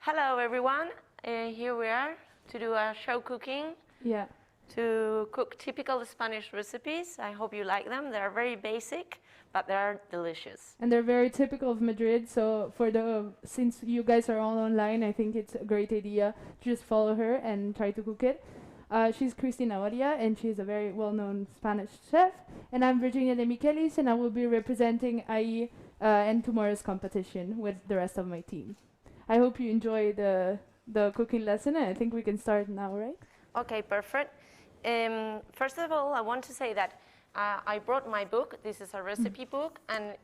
Hello everyone, here we are to do a show cooking. Yeah. To cook typical Spanish recipes. I hope you like them. They're very basic, but they're delicious. And they're very typical of Madrid, so since you guys are all online, I think it's a great idea to just follow her and try to cook it. She's Cristina Oria, and she's a very well-known Spanish chef. And I'm Virginia de Michelis, and I will be representing IE in tomorrow's competition with the rest of my team. I hope you enjoy the cooking lesson, and I think we can start now, right? Okay, perfect. First of all, I want to say that I brought my book. This is a recipe book, and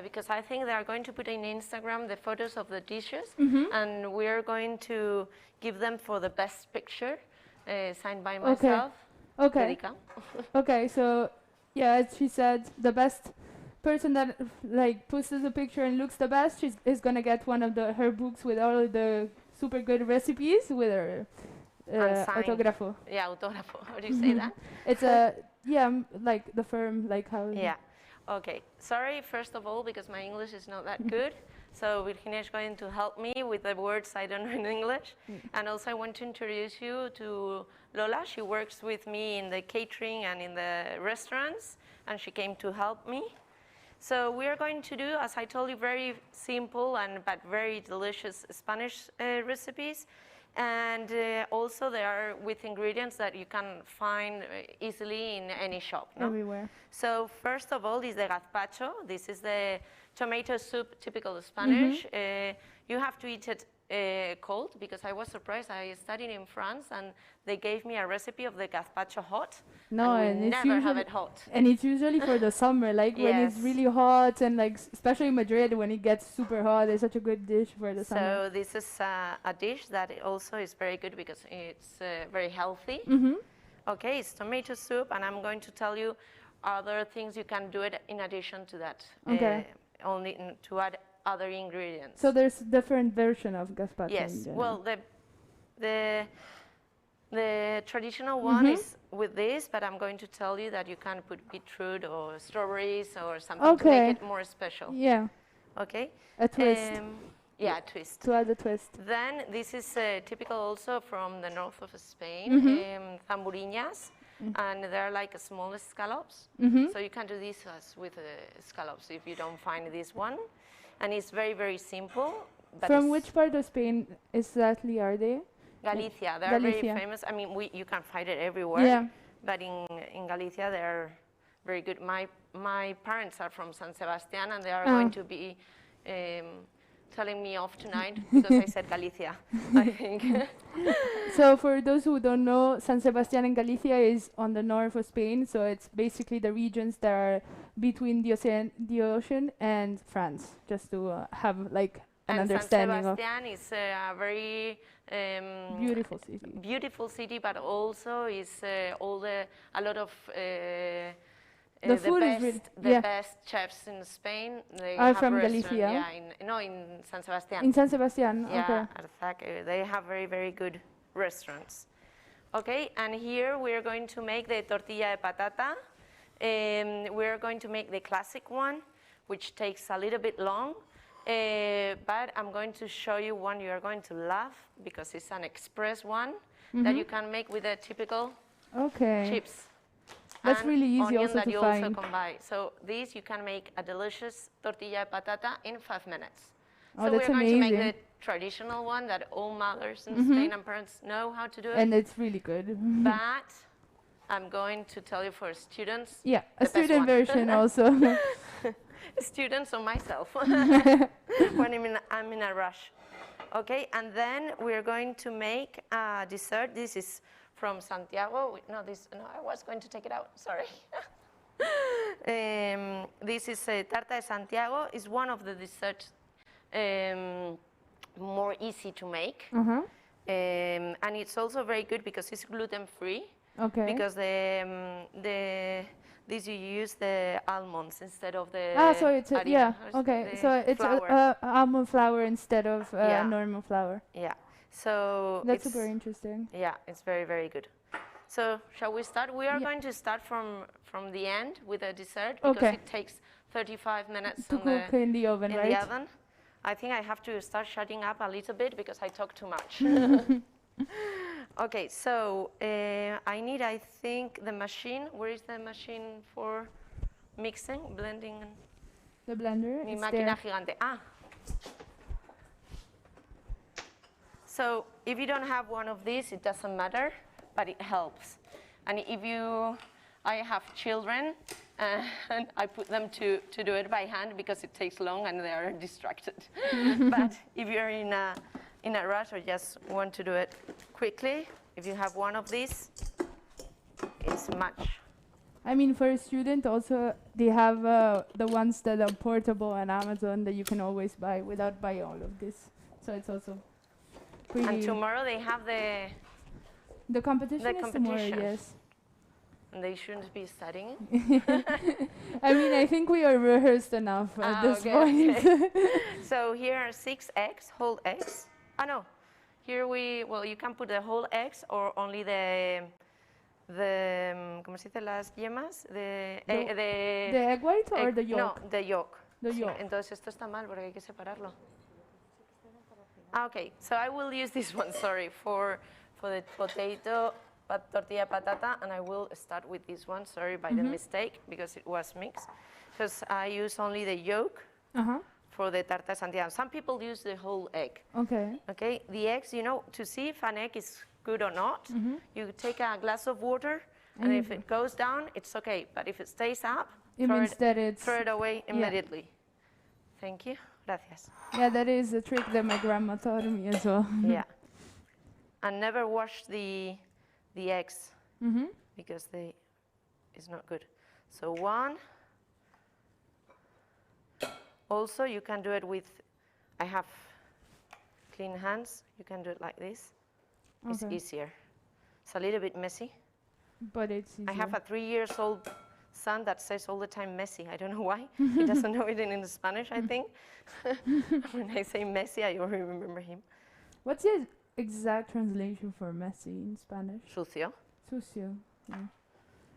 because I think they are going to put in Instagram the photos of the dishes, and we are going to give them for the best picture, signed by myself. Okay. Okay, so yeah, as she said, the best person that posts the picture and looks the best is gonna get one of her books with all the super good recipes with her autógrafo. Yeah, autógrafo. How do you say that? It's like the firm, like how. Yeah. Okay. Sorry, first of all, because my English is not that good. So Virginia is going to help me with the words I don't know in English. And also I want to introduce you to Lola. She works with me in the catering and in the restaurants, and she came to help me. So we are going to do, as I told you, very simple but very delicious Spanish recipes. And also they are with ingredients that you can find easily in any shop. No? Everywhere. So first of all is the gazpacho. This is the tomato soup, typical Spanish. You have to eat it cold, because I was surprised. I studied in France and they gave me a recipe of the gazpacho hot. No, and we never have it hot. And it's usually for the summer, like when it's really hot, and especially in Madrid when it gets super hot, it's such a good dish for the summer. So this is a dish that also is very good because it's very healthy. Okay, it's tomato soup, and I'm going to tell you other things you can do it in addition to that. Okay. Only to add other ingredients. So there's different version of gazpacho. Yes. Well, the traditional one is with this, but I'm going to tell you that you can put beetroot or strawberries or something to make it more special. Yeah. Okay. A twist. Yeah, a twist. To add a twist. Then this is typical also from the north of Spain, zamburiñas, and they're like small scallops. So you can do this with scallops if you don't find this one. And it's very, very simple. But from which part of Spain exactly are they? Galicia. They're very famous. I mean, you can find it everywhere. Yeah. But in Galicia, they're very good. My parents are from San Sebastián, and they are going to be telling me off tonight because I said Galicia, I think. So for those who don't know, San Sebastián in Galicia is on the north of Spain, so it's basically the regions that are between the ocean and France, just to have an understanding of. San Sebastián is a very beautiful city, but also is a lot of the food is really, the best chefs in Spain. They are have from Galicia. Yeah, in San Sebastián. In San Sebastián, yeah, okay. They have very, very good restaurants. Okay, and here we are going to make the tortilla de patata. We are going to make the classic one, which takes a little bit long. But I'm going to show you one you are going to love because it's an express one that you can make with the typical chips. That's really easy also that to you find. Also can buy. So this you can make a delicious tortilla de patata in 5 minutes. Oh, so that's we're amazing. going to make the traditional one that all mothers in Spain and parents know how to do it. And it's really good. But I'm going to tell you for students. Yeah, a student version also. Students or myself when I'm in a rush. Okay, and then we're going to make a dessert. This is from Santiago. No, I was going to take it out. Sorry. This is tarta de Santiago. It's one of the desserts more easy to make, and it's also very good because it's gluten-free. Okay. Because this you use the almonds instead of the so it's so it's almond flour instead of normal flour. Yeah. So that's super interesting. Yeah, it's very, very good. So shall we start? We are going to start from the end with a dessert because it takes 35 minutes to cook in the oven, right? In the oven. I think I have to start shutting up a little bit because I talk too much. Okay, so I need, I think, the machine. Where is the machine for mixing, blending? The blender. Mi It's máquina there. gigante. Ah. So if you don't have one of these, it doesn't matter, but it helps. And if you, I have children, and I put them to do it by hand because it takes long and they are distracted. But if you're in a rush or just want to do it quickly, if you have one of these, it's much. I mean, for a student also, they have the ones that are portable on Amazon that you can always buy without buying all of this. So it's also pretty. And tomorrow they have The competition is tomorrow, competition. yes. and they shouldn't be studying. I mean, I think we are rehearsed enough at this point. Okay. So here are 6 eggs, whole eggs. Ah, no. Here well, you can put the whole eggs or only the ¿cómo se dice? Las yemas, The egg white or the yolk? No, the yolk. The Sí, yolk. entonces esto está mal porque hay que separarlo. Ah, okay. So I will use this one, sorry, for the potato, tortilla patata, and I will start with this one, sorry, by the mistake, because it was mixed. Because I use only the yolk for the tarta Santiago. Some people use the whole egg. Okay. Okay, the eggs, you know, to see if an egg is good or not, you take a glass of water, and if it goes down, it's okay. But if it stays up, It means that it's... throw it away immediately. Thank you. Gracias. Yeah, that is a trick that my grandma taught me as well. Yeah. And never wash the eggs because it's not good. So 1. Also, you can do it with, I have clean hands. You can do it like this. It's easier. It's a little bit messy. But it's easier. I have a 3-year-old son that says all the time messy. I don't know why. He doesn't know it in Spanish, I think. When I say messy, I already remember him. What's the exact translation for messy in Spanish? Sucio. Sucio. Yeah. Ah,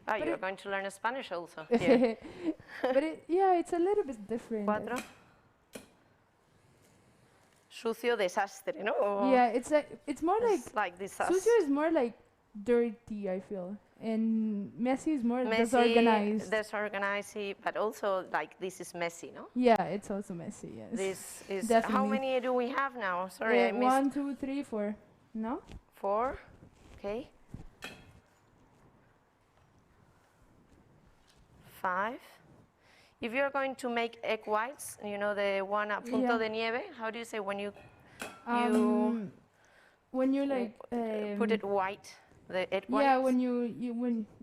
But you're it- going to learn Spanish also. Yeah. But it's a little bit different. 4. Sucio, desastre, no? Or Yeah, it's more like it's like disaster. sucio is more like dirty, I feel, and messy is more Messy, disorganized. disorganized, but also like this is messy, no? Yeah, it's also messy. Yes. This is, Definitely. how many do we have now? Sorry, I missed 1, 2, 3, 4. No. 4. Okay. 5. If you're going to make egg whites, you know the one a punto de nieve, how do you say when you When you like put it white, the egg whites? yeah, when you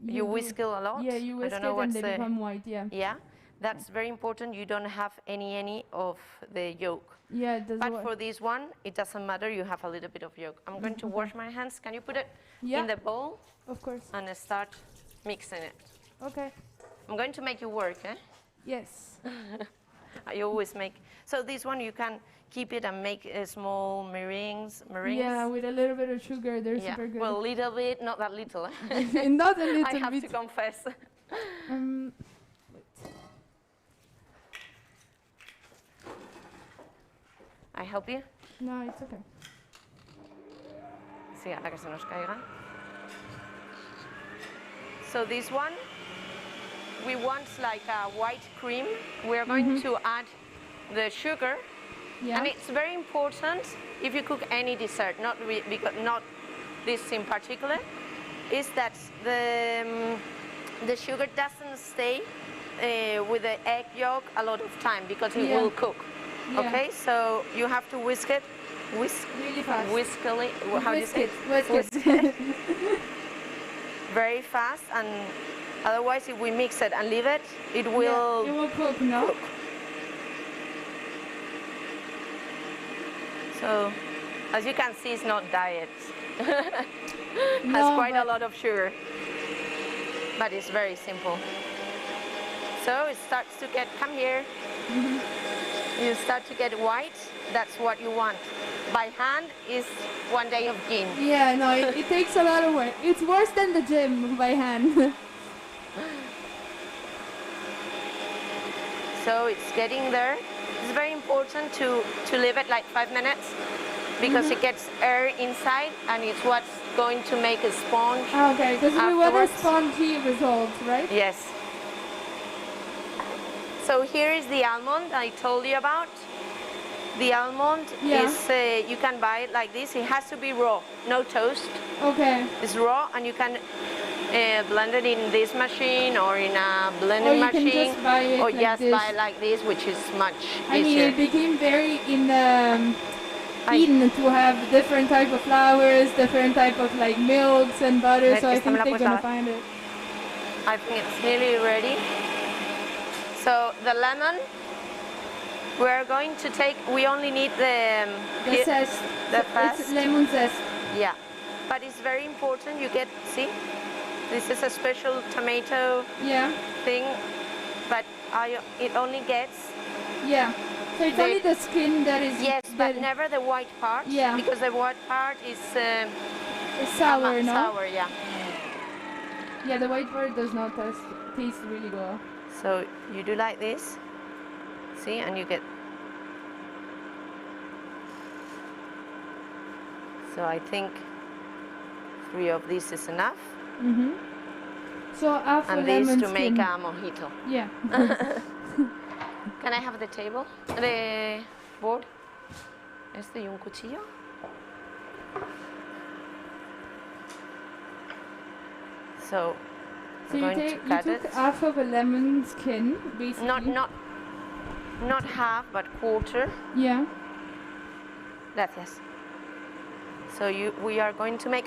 You whisk it a lot? Yeah, you I whisk don't it know and what's they become white. Yeah. Yeah, that's very important. You don't have any of the yolk. Yeah, it does But work. for this one, it doesn't matter. You have a little bit of yolk. I'm going to wash my hands. Can you put it Yeah, in the bowl of course. and start mixing it? Okay. I'm going to make you work, eh? Yes. I always make. So this one you can keep it and make small meringues. Yeah, with a little bit of sugar, they're Yeah. super good. Well, a little bit, not that little. Eh? And not a I little have bit. to confess. Wait. I help you. No, it's okay. Sí, a la que se nos caiga. So this one, we want like a white cream. We're going to add the sugar, Yeah. and it's very important if you cook any dessert, because not this in particular, is that the sugar doesn't stay with the egg yolk a lot of time because it will cook. Yeah. Okay, so you have to whisk it, Really fast. whiskily. How do you Whisk say it. Whisk it. it? Very fast, and otherwise, if we mix it and leave it, it will. Yeah, it will cook, no? cook. So, as you can see, it's not diet. Has No, quite a but- lot of sugar, but it's very simple. So it starts to get, come here. You start to get white. That's what you want. By hand is 1 day of gym. Yeah, no, it takes a lot of work. It's worse than the gym by hand. So it's getting there. It's very important to leave it like 5 minutes because it gets air inside and it's what's going to make a sponge. Okay, because we want a afterwards. spongy result, right? Yes. So here is the almond I told you about. The almond is, you can buy it like this. It has to be raw, no toast. Okay. It's raw and you can blend it in this machine or in a blending Or you machine. can just buy it or like just this. buy it like this, which is much I mean, easier. it became very in to have different type of flours, different type of like milks and butter, so I think they're gonna find it. I think it's nearly ready. So the lemon, we're going to take, we only need the zest. The It's lemon zest. Yeah, but it's very important you get, see, this is a special tomato thing, but it only gets. Yeah, so it's only the skin that is. Yes, but never the white part. Yeah. Because the white part is. It's sour, no? Sour, yeah. Yeah, the white part does not taste really well. So you do like this, see, and you get. So I think 3 of these is enough. So after and lemon this to skin. make a mojito. Yeah. Can I have the table? The board? Y un cuchillo? So you took half of a lemon skin, basically. Not half, but quarter. Yeah. Gracias. So we are going to make,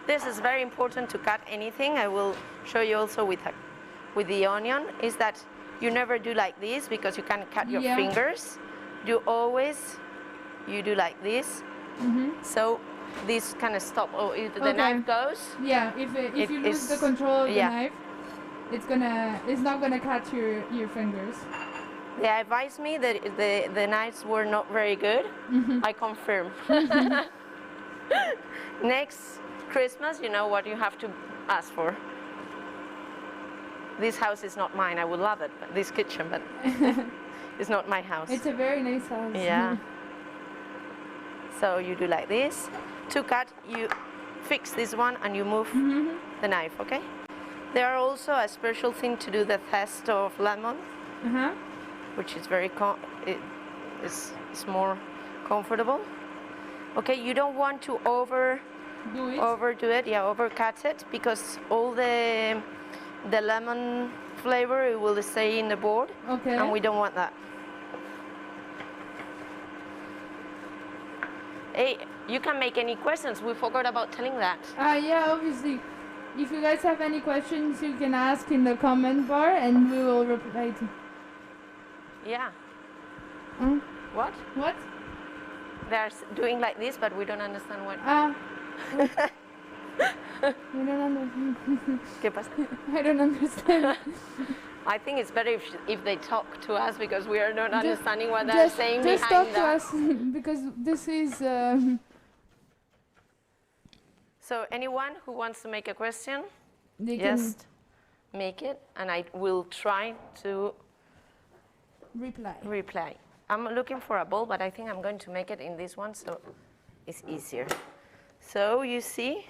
this is very important to cut anything. I will show you also with the onion, is that you never do like this because you can cut your fingers. You do like this. So this kind of stop. Oh, if the knife goes. Yeah, if you lose the control of the knife, it's not gonna cut your fingers. They advised me that the knives were not very good. I confirm. Next Christmas, you know what you have to ask for. This house is not mine. I would love it, but this kitchen, but it's not my house. It's a very nice house. Yeah. So you do like this. To cut, you fix this one and you move the knife, okay? There are also a special thing to do the zest of lemon, which is very it's more comfortable. Okay, you don't want to overdo it, overcut it, because all the lemon flavor, it will stay in the board, and we don't want that. Hey, you can make any questions. We forgot about telling that. Yeah, obviously. If you guys have any questions, you can ask in the comment bar, and we will reply to. Yeah. What? What? They're doing like this, but we don't understand what. We don't understand. ¿Qué pasa? I don't understand. I think it's better if they talk to us, because we are not understanding what they're saying behind Just talk to us, because this is... So anyone who wants to make a question, just make it, and I will try to reply. I'm looking for a bowl, but I think I'm going to make it in this one, so it's easier. So you see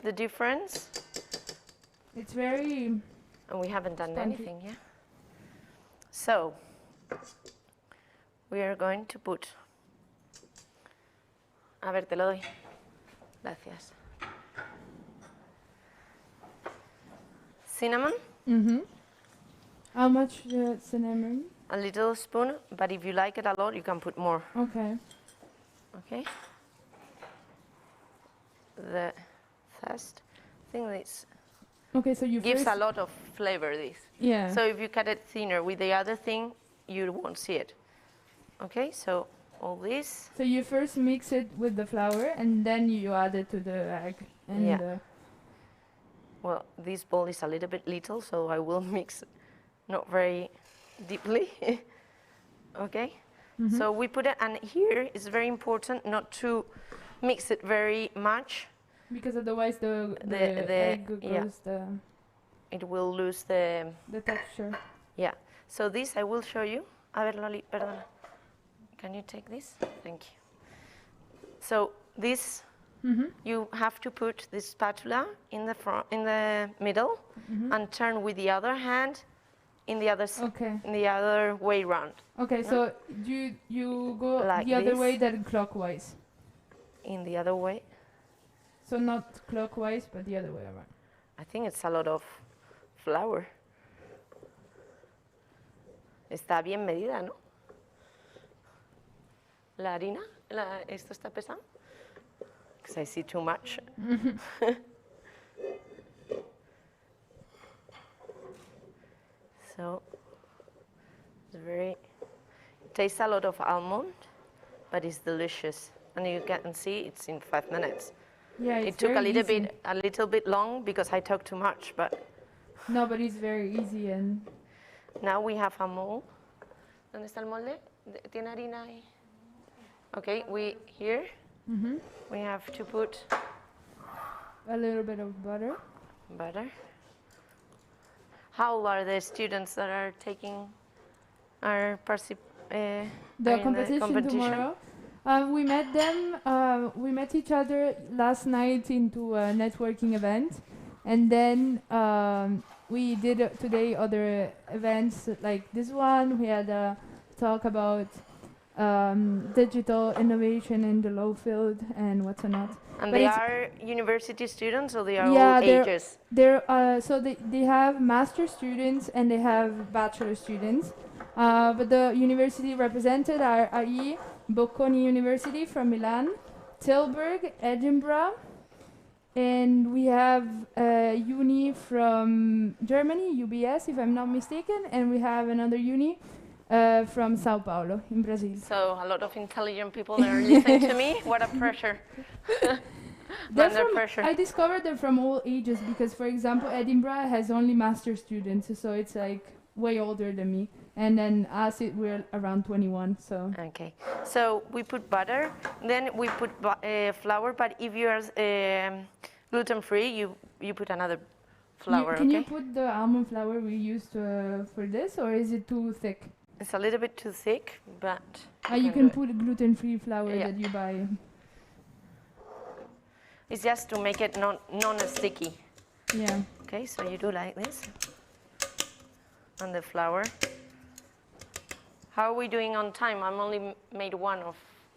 the difference? It's very... And we haven't done anything, yeah? So we are going to put... A ver, te lo doy. Gracias. Cinnamon. How much cinnamon? A little spoon, but if you like it a lot, you can put more. Okay. Okay. The zest thing is... Okay, so you gives a lot of flavor, this. Yeah. So if you cut it thinner with the other thing, you won't see it. Okay, so all this. So you first mix it with the flour, and then you add it to the egg. And well, this bowl is a little bit little, so I will mix not very deeply. Okay. So we put it, and here it's very important not to mix it very much. Because otherwise the egg goes it will lose the texture. Yeah. So this I will show you. A ver, Loli, perdona. Can you take this? Thank you. So this, you have to put this spatula in the front, in the middle, and turn with the other hand in the other in the other way round. Okay, so you go like the other this. way than clockwise. In the other way. So not clockwise, but the other way around. I think it's a lot of flour. Está bien medida, ¿no? La harina, esto está pesado. Because I see too much. So it's very. It tastes a lot of almond, but it's delicious, and you can see it's in 5 minutes. Yeah, it's it took very a little bit long because I talked too much, but. No, but it's very easy and. Now we have a mold. ¿Dónde está el molde? ¿Tiene harina ahí? Okay, here we have to put a little bit of butter. How old are the students that are taking the competition tomorrow? We met them. We met each other last night into a networking event, and then we did today other events like this one. We had a talk about digital innovation in the law field and what's not. And but they are university students, or they are all ages? So they have master students and they have bachelor students. But the university represented are IE, Bocconi University from Milan, Tilburg, Edinburgh, and we have uni from Germany, UBS, if I'm not mistaken, and we have another uni from Sao Paulo in Brazil. So a lot of intelligent people that are listening to me. What a pressure. Under pressure. I discovered them from all ages because, for example, Edinburgh has only master students, so it's like way older than me. And then us, we're around 21. So. Okay. So we put butter, then we put flour. But if you are gluten-free, you put another flour. Can you put the almond flour we used for this, or is it too thick? It's a little bit too thick, but you can put gluten-free flour that you buy. It's just to make it non-sticky. Yeah. Okay, so you do like this. And the flour. How are we doing on time? I'm only made one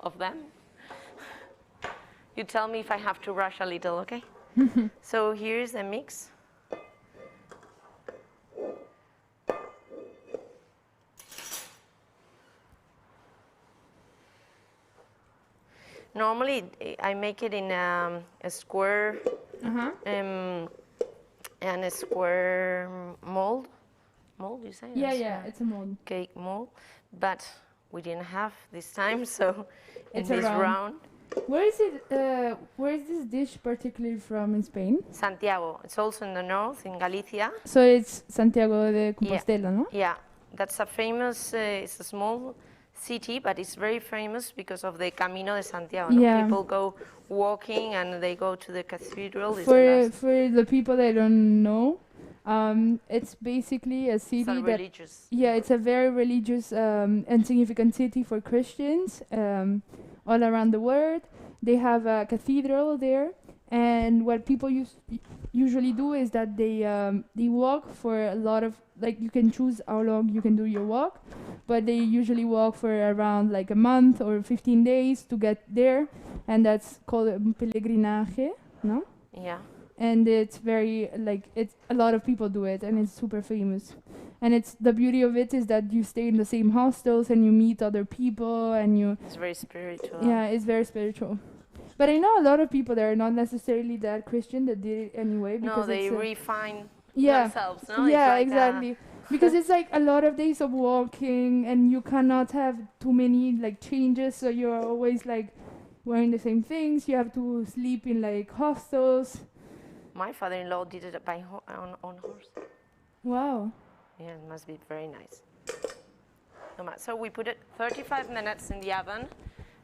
of them. You tell me if I have to rush a little, okay? So here's the mix. Normally, I make it in a square and a square mold. Mold, you say? Yeah, it's a mold. Cake mold, but we didn't have this time, so it's in this round. Where is it? Where is this dish particularly from in Spain? Santiago. It's also in the north, in Galicia. So it's Santiago de Compostela, no? Yeah, that's a famous. It's a small city, but it's very famous because of the Camino de Santiago. Yeah. No? People go walking and they go to the cathedral. For the people that don't know, it's basically a city that religious. Yeah, it's a very religious and significant city for Christians all around the world. They have a cathedral there, and what people usually do is that they walk for a lot of, like, you can choose how long you can do your walk, but they usually walk for around like a month or 15 days to get there, and that's called a pellegrinaje, no? Yeah. And it's very, like, it's a lot of people do it, and it's super famous. And it's the beauty of it is that you stay in the same hostels and you meet other people and you. It's very spiritual. Yeah, it's very spiritual. But I know a lot of people that are not necessarily that Christian that did it anyway. Because they refine yeah, themselves. No? Yeah, like exactly. Because it's like a lot of days of walking, and you cannot have too many like changes. So you're always like wearing the same things. You have to sleep in like hostels. My father-in-law did it by on horse. Wow. Yeah, it must be very nice. So we put it 35 minutes in the oven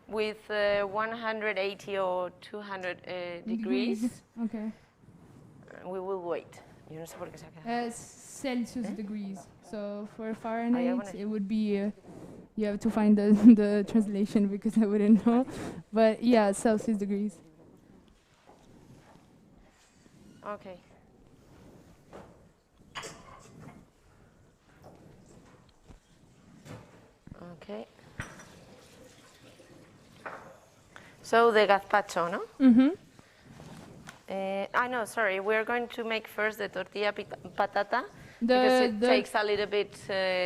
with 180 or 200 degrees. Okay. We will wait. Yo no sé por qué se ha quedado. Celsius degrees. So for Fahrenheit, wanna- it would be. You have to find the the translation because I wouldn't know. But yeah, Celsius degrees. Okay. Okay. So the gazpacho, no? Mm-hmm. No, sorry. We're going to make first the tortilla patata because it takes a little bit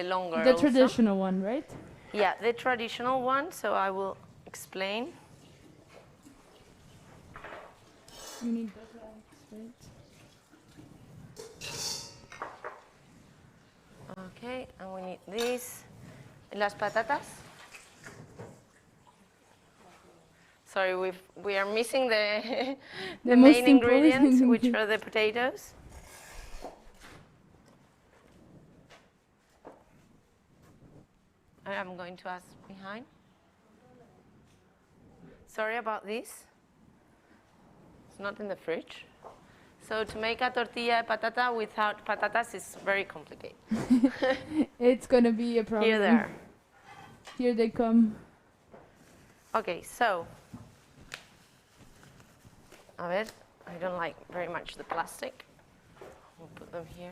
longer. The also. traditional one, right? Yeah, the traditional one. So I will explain. You need the flags, right? Okay, and we need this. Las patatas. Sorry, we are missing the The main most ingredients, important which are the potatoes. I'm going to ask behind. Sorry about this. It's not in the fridge. So to make a tortilla de patata without patatas is very complicated. It's gonna be a problem. Here they are. Here they come. Okay, so. A ver, I don't like very much the plastic. We'll put them here.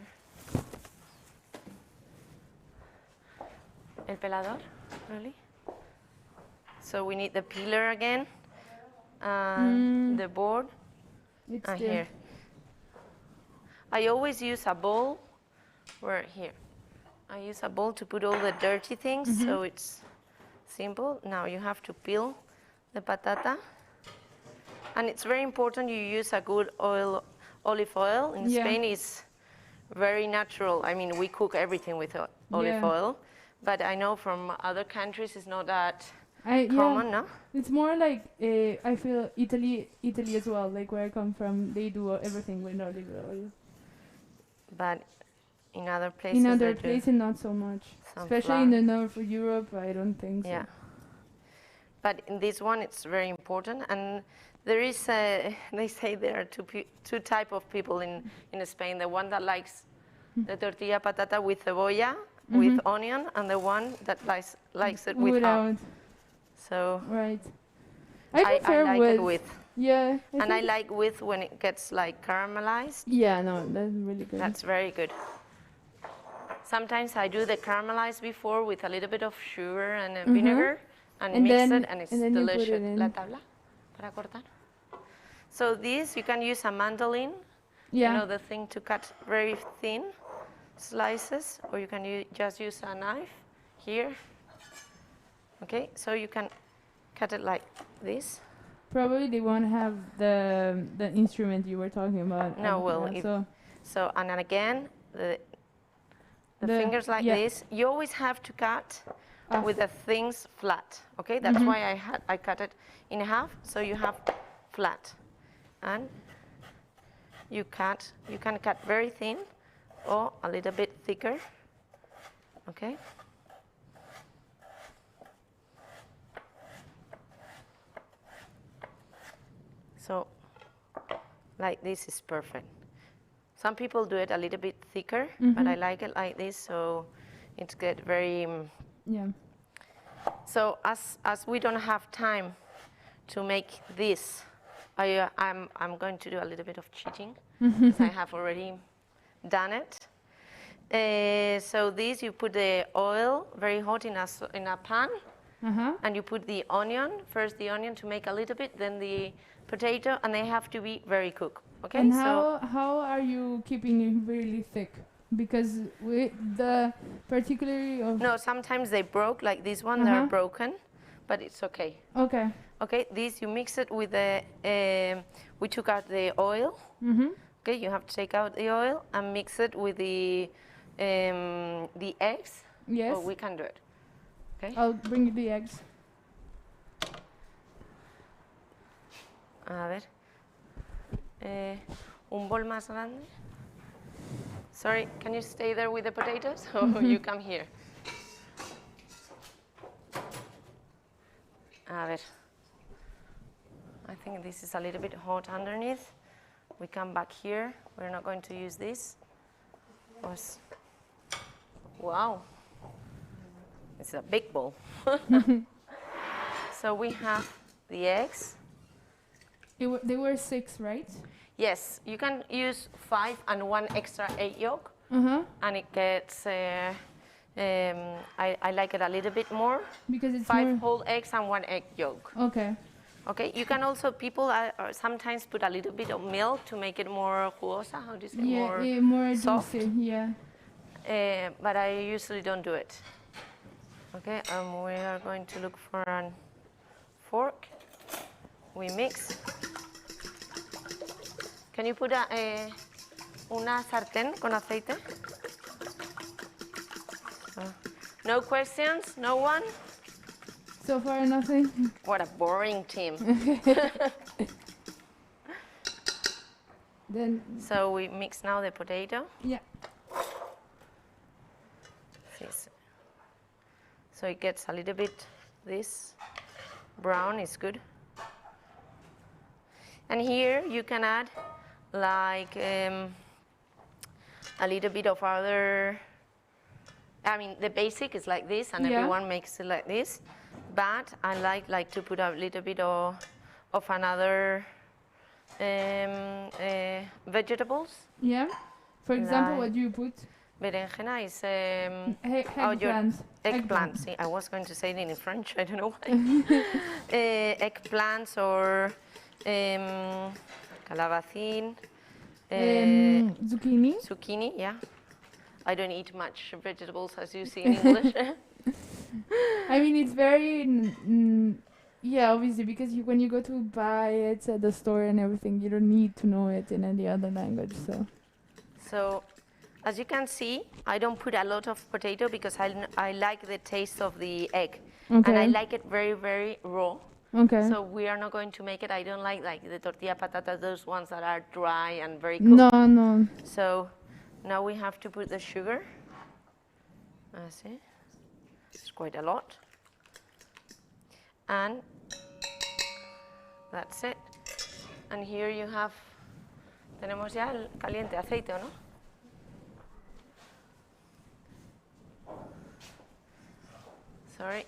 El pelador, really? So we need the peeler again, the board, It's and there. here. I always use a bowl, here. I use a bowl to put all the dirty things, so it's simple. Now you have to peel the patata. And it's very important you use a good olive oil. In Spain, it's very natural. I mean, we cook everything with olive oil. But I know from other countries it's not that common, no? It's more like, I feel Italy as well, like where I come from, they do everything with olive oil. But in other places, not so much. Especially in the north of Europe, I don't think so. Yeah. But in this one, it's very important. And there is they say there are two type of people in Spain. The one that likes the tortilla patata with cebolla, with onion, and the one that likes it without. So right. I like it with. Yeah. I like with when it gets like caramelized. Yeah, no, that's really good. That's very good. Sometimes I do the caramelized before with a little bit of sugar and vinegar and mix it, and it's delicious. You put it in. La tabla para cortar. So this, you can use a mandolin, Yeah. you know, the thing to cut very thin slices, or you can just use a knife here. Okay, so you can cut it like this. Probably they won't have the instrument you were talking about. No, well, so and then again, the fingers like this. You always have to cut with the things flat. Okay, that's why I cut it in half, so you have flat, and you can cut very thin or a little bit thicker. Okay. So, like this is perfect. Some people do it a little bit thicker, but I like it like this, so it's get very. So as we don't have time to make this, I'm going to do a little bit of cheating, because I have already done it. So this, you put the oil very hot in a pan, and you put the onion, first the onion to make a little bit, then the potato, and they have to be very cooked. Okay. And how are you keeping it really thick? Because with the particularly of no, sometimes they broke like this one. They're broken, but it's okay. Okay. Okay, this you mix it with the. We took out the oil. Okay, you have to take out the oil and mix it with the eggs. Yes. Well, we can do it. Okay. I'll bring you the eggs. A ver. Un bol más grande. Sorry, can you stay there with the potatoes, or you come here? A ver. I think this is a little bit hot underneath. We come back here. We're not going to use this. Wow. It's a big bowl. So we have the eggs. They were 6, right? Yes, you can use 5 and 1 extra egg yolk, and it gets. I like it a little bit more. Because it's 5 more... whole eggs and 1 egg yolk. Okay. Okay, you can also, people sometimes put a little bit of milk to make it more jugosa, how do you say, more soft. juicy, yeah. But I usually don't do it. Okay, we are going to look for a fork. We mix. Can you put una sartén con aceite? No questions? No one? So far, nothing. What a boring team. Then. So we mix now the potato. Yeah. So it gets a little bit this brown is good. And here you can add like a little bit of other. I mean, the basic is like this, and everyone makes it like this. But I like to put a little bit of another vegetables. Yeah. For example, what do you put? Berenjena is eggplant. See, I was going to say it in French. I don't know why. Eggplants or calabacín. Zucchini. Zucchini, yeah. I don't eat much vegetables, as you see in English. I mean, it's very, yeah, obviously, because when you go to buy it at the store and everything, you don't need to know it in any other language, so. So, as you can see, I don't put a lot of potato because I like the taste of the egg. Okay. And I like it very, very raw. Okay. So we are not going to make it. I don't like the tortilla patatas, those ones that are dry and very cooked. No. So now we have to put the sugar. See, it's quite a lot. And that's it. And here you have, tenemos ya el caliente, aceite, ¿no? Sorry.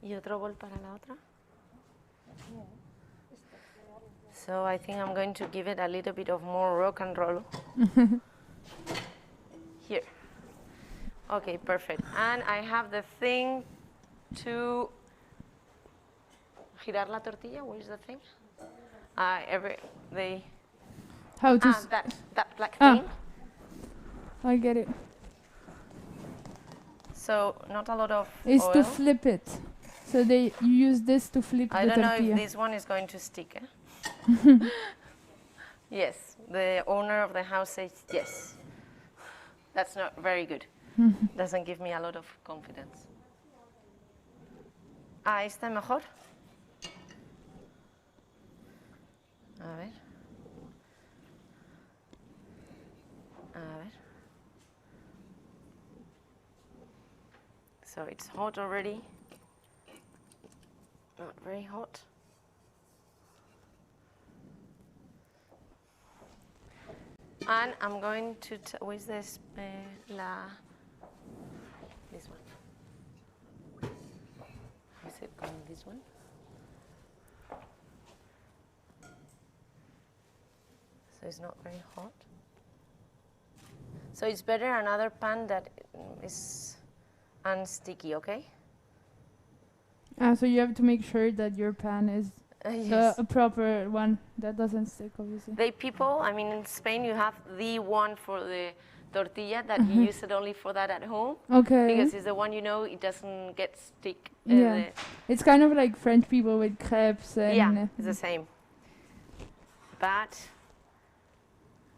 ¿Y otro bol para la otra? So I think I'm going to give it a little bit of more rock and roll. Here. Okay, perfect. And I have the thing to girar la tortilla. Where is the thing? How to? That black thing. I get it. So not a lot of It's oil. to flip it. So you use this to flip the tortilla. I don't know if this one is going to stick. Yes, the owner of the house says yes. That's not very good. Doesn't give me a lot of confidence. ¿Está mejor? A ver. So it's hot already. Not very hot. And I'm going to, where's this, this one. Is it called this one? So it's not very hot. So it's better another pan that is unsticky, okay? So you have to make sure that your pan is yes. A proper one that doesn't stick, obviously. I mean, in Spain you have the one for the tortilla that you use it only for that at home. Okay. Because it's the one it doesn't get stick. Yeah. It's kind of like French people with crepes and... Yeah, it's the same. But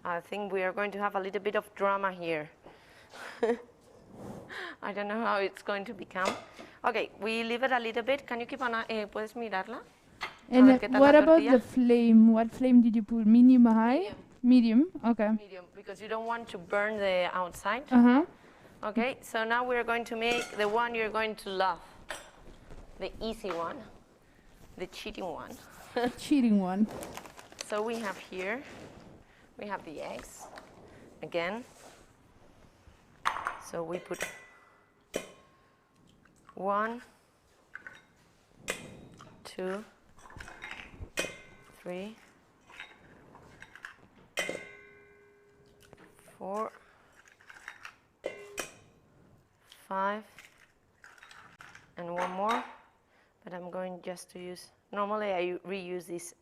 I think we are going to have a little bit of drama here. I don't know how it's going to become. Okay, we leave it a little bit. Can you keep on, puedes mirarla? And what about the flame? What flame did you put? Medium, high? Medium, okay. Medium, because you don't want to burn the outside. Okay, so now we're going to make the one you're going to love. The easy one. The cheating one. Cheating one. So we have here, we have the eggs again. So we put 1, 2, 3, 4, 5, and one more, but I'm going just to use, normally I reuse this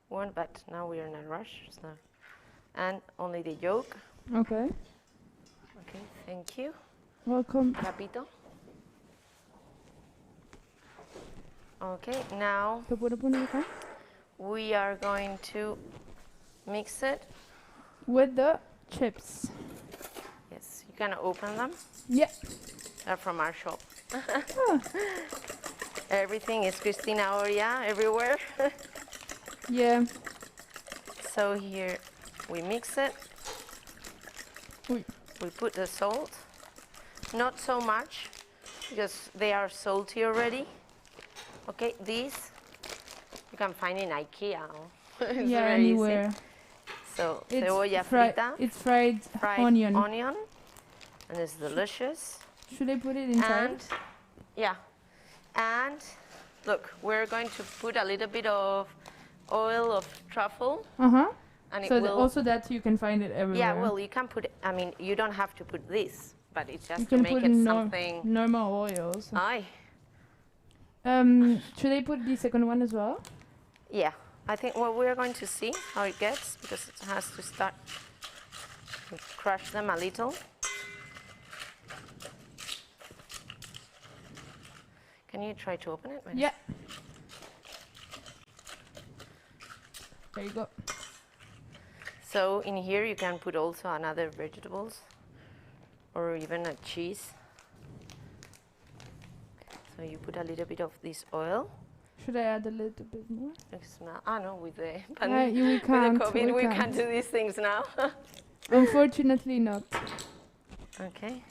one, but now we are in a rush, so, and only the yolk. Okay. Okay, thank you. Welcome. Rapito. Okay, now ¿Te puedo poner acá? we are going to mix it. With the chips. Yes, you can open them. Yeah. They're from our shop. Ah, Everything is Cristina Oria everywhere. yeah. So here we mix it. Uy. We put the salt. Not so much, because they are salty already. Okay, these you can find in IKEA. It's Yeah, very anywhere. easy. So cebolla frita, It's fried onion. And it's delicious. Should I put it inside? And yeah, and look, we're going to put a little bit of oil of truffle, Uh-huh. and it So will. also that you can find it everywhere. Yeah, well, you can put it. I mean, you don't have to put this, but it's you just to can make put it in something. normal oils. Aye. Should I put the second one as well? Yeah, I think well we're going to see how it gets because it has to start to crush them a little. Can you try to open it? Wait. Yeah. There you go. So in here you can put also another vegetables or even a cheese. So you put a little bit of this oil. Should I add a little bit more? It smell. Ah no, with the We can't. with the COVID, we can't. can't do these things now. Unfortunately not. Okay.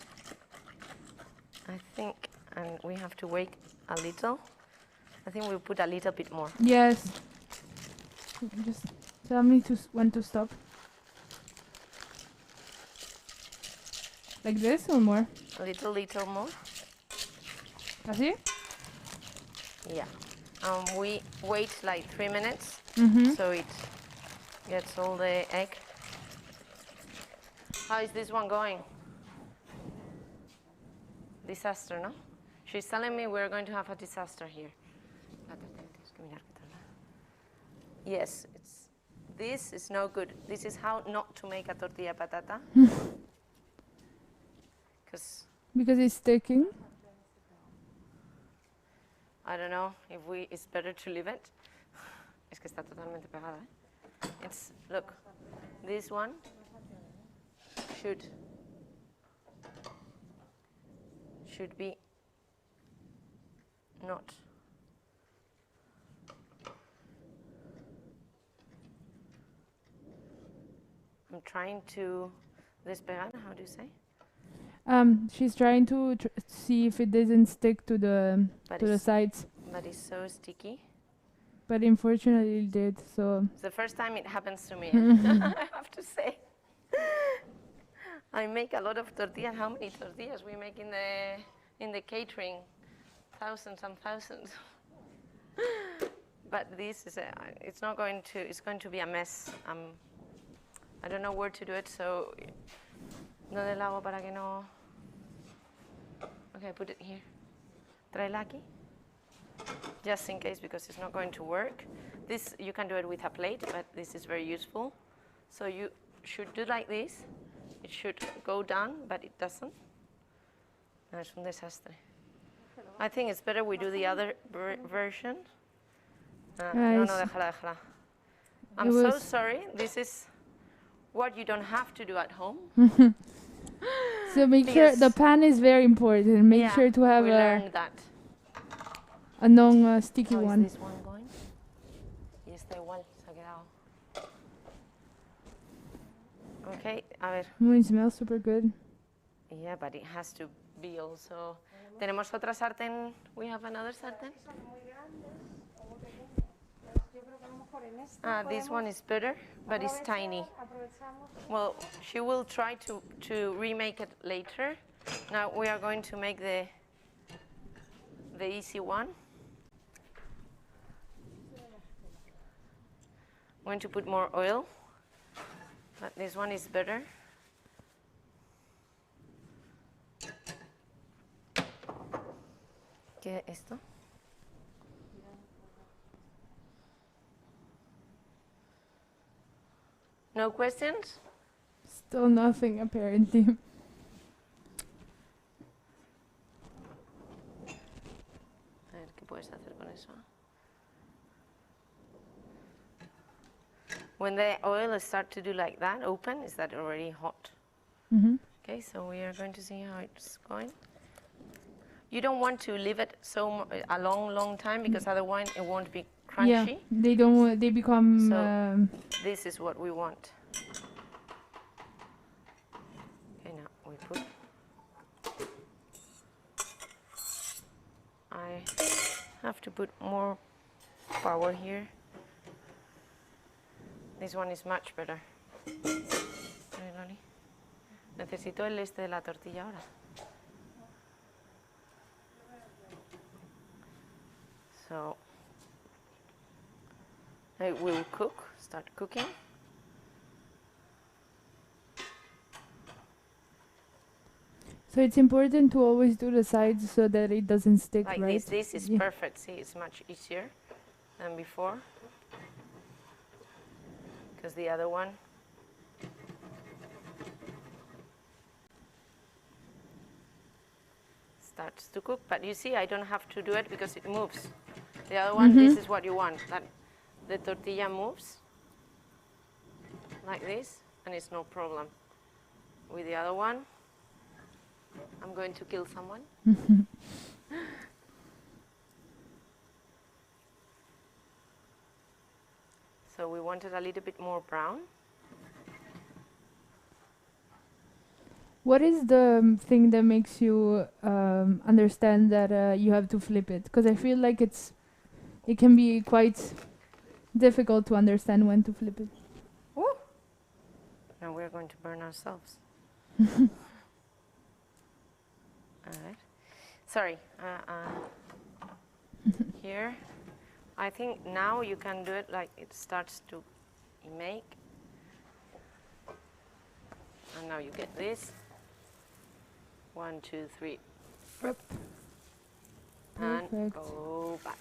I think, and we have to wait a little. I think we'll put a little bit more. Yes. Just tell me when to stop. Like this or more? A little more. Así? Yeah. We wait like 3 minutes so it gets all the egg. How is this one going? Disaster, no? She's telling me we're going to have a disaster here. Yes, this is no good. This is how not to make a tortilla patata. Because it's sticking. I don't know if it's better to leave it. Es que está totalmente pegada, ¿eh? It's, look, this one should be not. I'm trying to despegar, how do you say? She's trying to see if it doesn't stick to the sides. But it's so sticky. But unfortunately it did, so... It's the first time it happens to me, I have to say. I make a lot of tortillas. How many tortillas we make in the catering? Thousands and thousands. But this is it's going to be a mess. I don't know where to do it, so ¿dónde la hago para que no? Okay, put it here. Tráela aquí. Just in case, because it's not going to work. This, you can do it with a plate, but this is very useful. So you should do like this. It should go down, but it doesn't. No, es un desastre. I think it's better we do the other version. No, déjala. I'm so sorry. This is what you don't have to do at home. So make sure the pan is very important. Make sure to have a non-sticky one. Is this one going? Y está igual, se ha quedado. Okay, a ver. It smells super good. Yeah, but it has to be also. ¿Tenemos otra sartén? We have another sartén? This one is better, but it's tiny. Well, she will try to remake it later. Now we are going to make the easy one. I'm going to put more oil, but this one is better. ¿Qué es esto? No questions? Still nothing, apparently. A ver, ¿qué puedes hacer con eso? When the oil starts to do like that, open, is that already hot? Mm-hmm. Okay, so we are going to see how it's going. You don't want to leave it a long time because otherwise it won't be crunchy. Yeah, they don't. They become. So this is what we want. Okay, now we put. I have to put more power here. This one is much better. Necesito el este de la tortilla ahora. So it will start cooking. So it's important to always do the sides so that it doesn't stick, like right? This is perfect. See, it's much easier than before. Because the other one starts to cook. But you see, I don't have to do it because it moves. The other one, this is what you want, that the tortilla moves like this, and it's no problem. With the other one, I'm going to kill someone. So we want it a little bit more brown. What is the thing that makes you understand that you have to flip it? Because I feel like it can be quite difficult to understand when to flip it. Woo! Now we're going to burn ourselves. All right. Sorry. Here. I think now you can do it like it starts to make. And now you get this. 1, 2, 3. And Perfect. go back.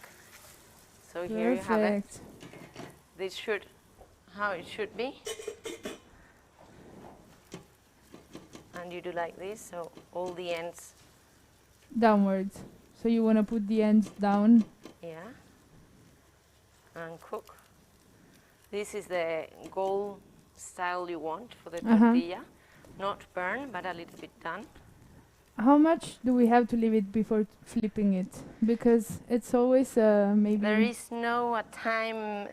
So here you have it. This should, how it should be. And you do like this, so all the ends. Downwards. So you want to put the ends down. Yeah. And cook. This is the gold style you want for the tortilla. Not burn, but a little bit done. How much do we have to leave it before flipping it? Because it's always maybe... There is no time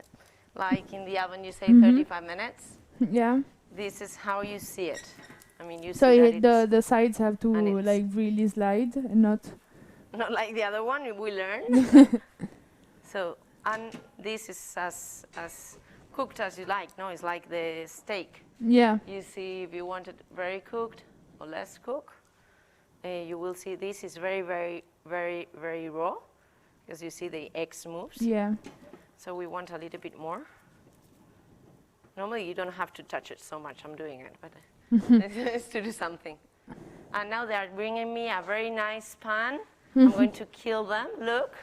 like in the oven you say 35 minutes. Yeah. This is how you see it. I mean, you so see that the sides have to like really slide and not... Not like the other one we learned. So, and this is as cooked as you like. No, it's like the steak. Yeah. You see if you want it very cooked or less cooked. You will see this is very, very, very, very raw because you see the eggs moves. Yeah. So we want a little bit more. Normally you don't have to touch it so much. I'm doing it, but it's to do something. And now they are bringing me a very nice pan. I'm going to kill them. Look,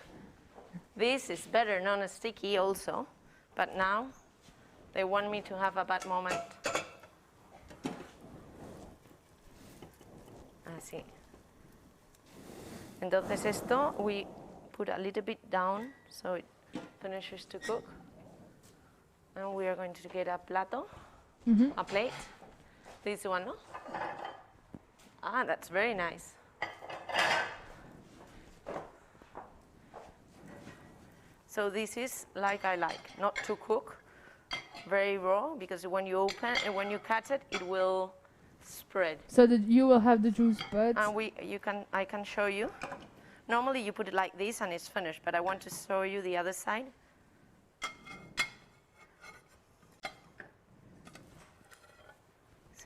this is better, non-sticky also. But now they want me to have a bad moment. Así. Entonces esto, we put a little bit down so it finishes to cook. And we are going to get a plato, a plate. This one, no? Ah, that's very nice. So this is like I like, not to cook, very raw, because when you open and when you cut it, it will spread. So that you will have the juice, but... And I can show you. Normally you put it like this and it's finished, but I want to show you the other side.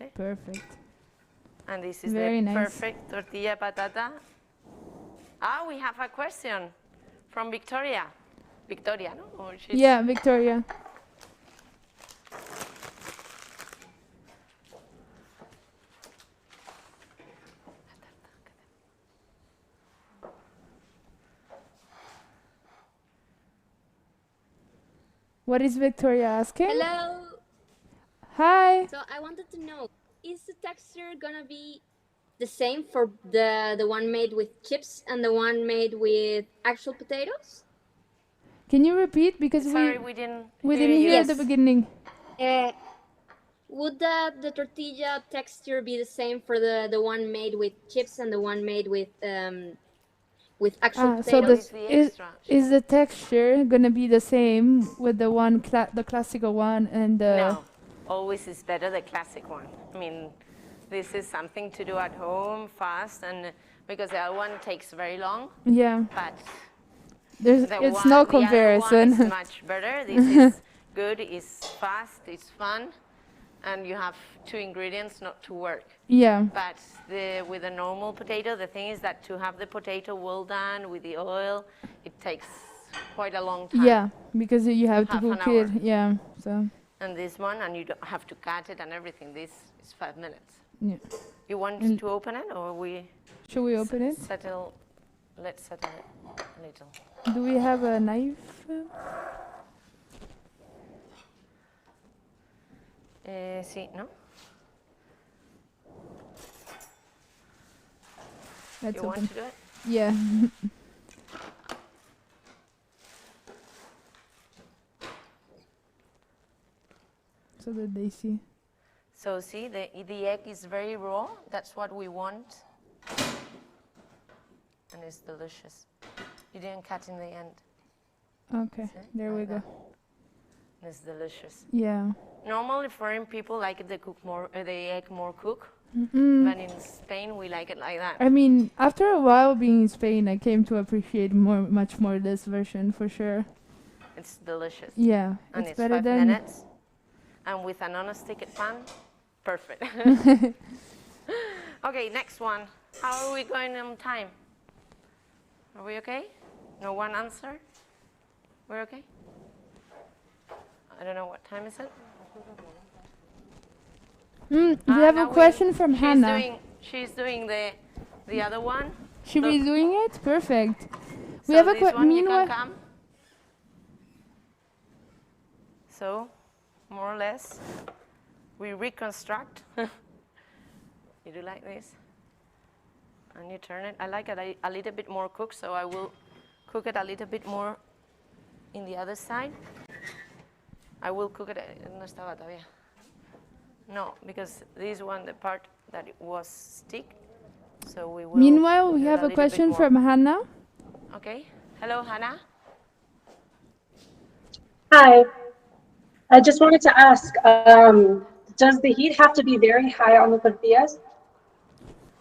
See? Perfect. And this is Very the nice. perfect tortilla patata. Ah, we have a question from Victoria. Victoria, no? Or she's Yeah, Victoria. What is Victoria asking? Hello. Hi. So I wanted to know, is the texture gonna be the same for the one made with chips and the one made with actual potatoes? Can you repeat because Sorry, we didn't didn't hear Yes. the beginning. Would the tortilla texture be the same for the one made with chips and the one made with actual So potatoes? the is extra. is the texture gonna be the same with the one the classical one and the? No, always is better the classic one. I mean, this is something to do at home fast, and because the other one takes very long. Yeah. But There's the it's one, no the other one comparison. is much better. This is good. It's fast. It's fun, and you have 2 ingredients not to work. Yeah. But with a normal potato, the thing is that to have the potato well done with the oil, it takes quite a long time. Yeah, because you have to Half an cook it. hour. Yeah. So. And this one, and you don't have to cut it and everything. This is 5 minutes. Yeah. You want to open it, or we Should we open it? settle? Let's settle it a little. Do we have a knife? Sí, no? Let's You open. want to do it? Yeah. So that they see. So see, the egg is very raw. That's what we want. And it's delicious. You didn't cut in the end. Okay, See? there we Like go. that. And it's delicious. Yeah. Normally, foreign people like the egg more cooked. Mm. But in Spain, we like it like that. I mean, after a while being in Spain, I came to appreciate much more this version for sure. It's delicious. Yeah, And it's it's better 5 than. minutes. And with a non-stick pan, perfect. Okay, next one. How are we going on time? Are we okay? No one answer? We're okay? I don't know what time is it. We have a now question from Hannah. She's doing the other one. Should we Look. doing it? Perfect. We So have a this one you can meanwhile. come. So, more or less, we reconstruct. You do like this, and you turn it. I like it a little bit more cooked, so I will cook it a little bit more in the other side. I will cook it. No estaba todavía. No, because this one, the part that it was stick, so we will. Meanwhile, we do it have a little bit question more. from Hannah. Okay. Hello, Hannah. Hi, I just wanted to ask, does the heat have to be very high on the tortillas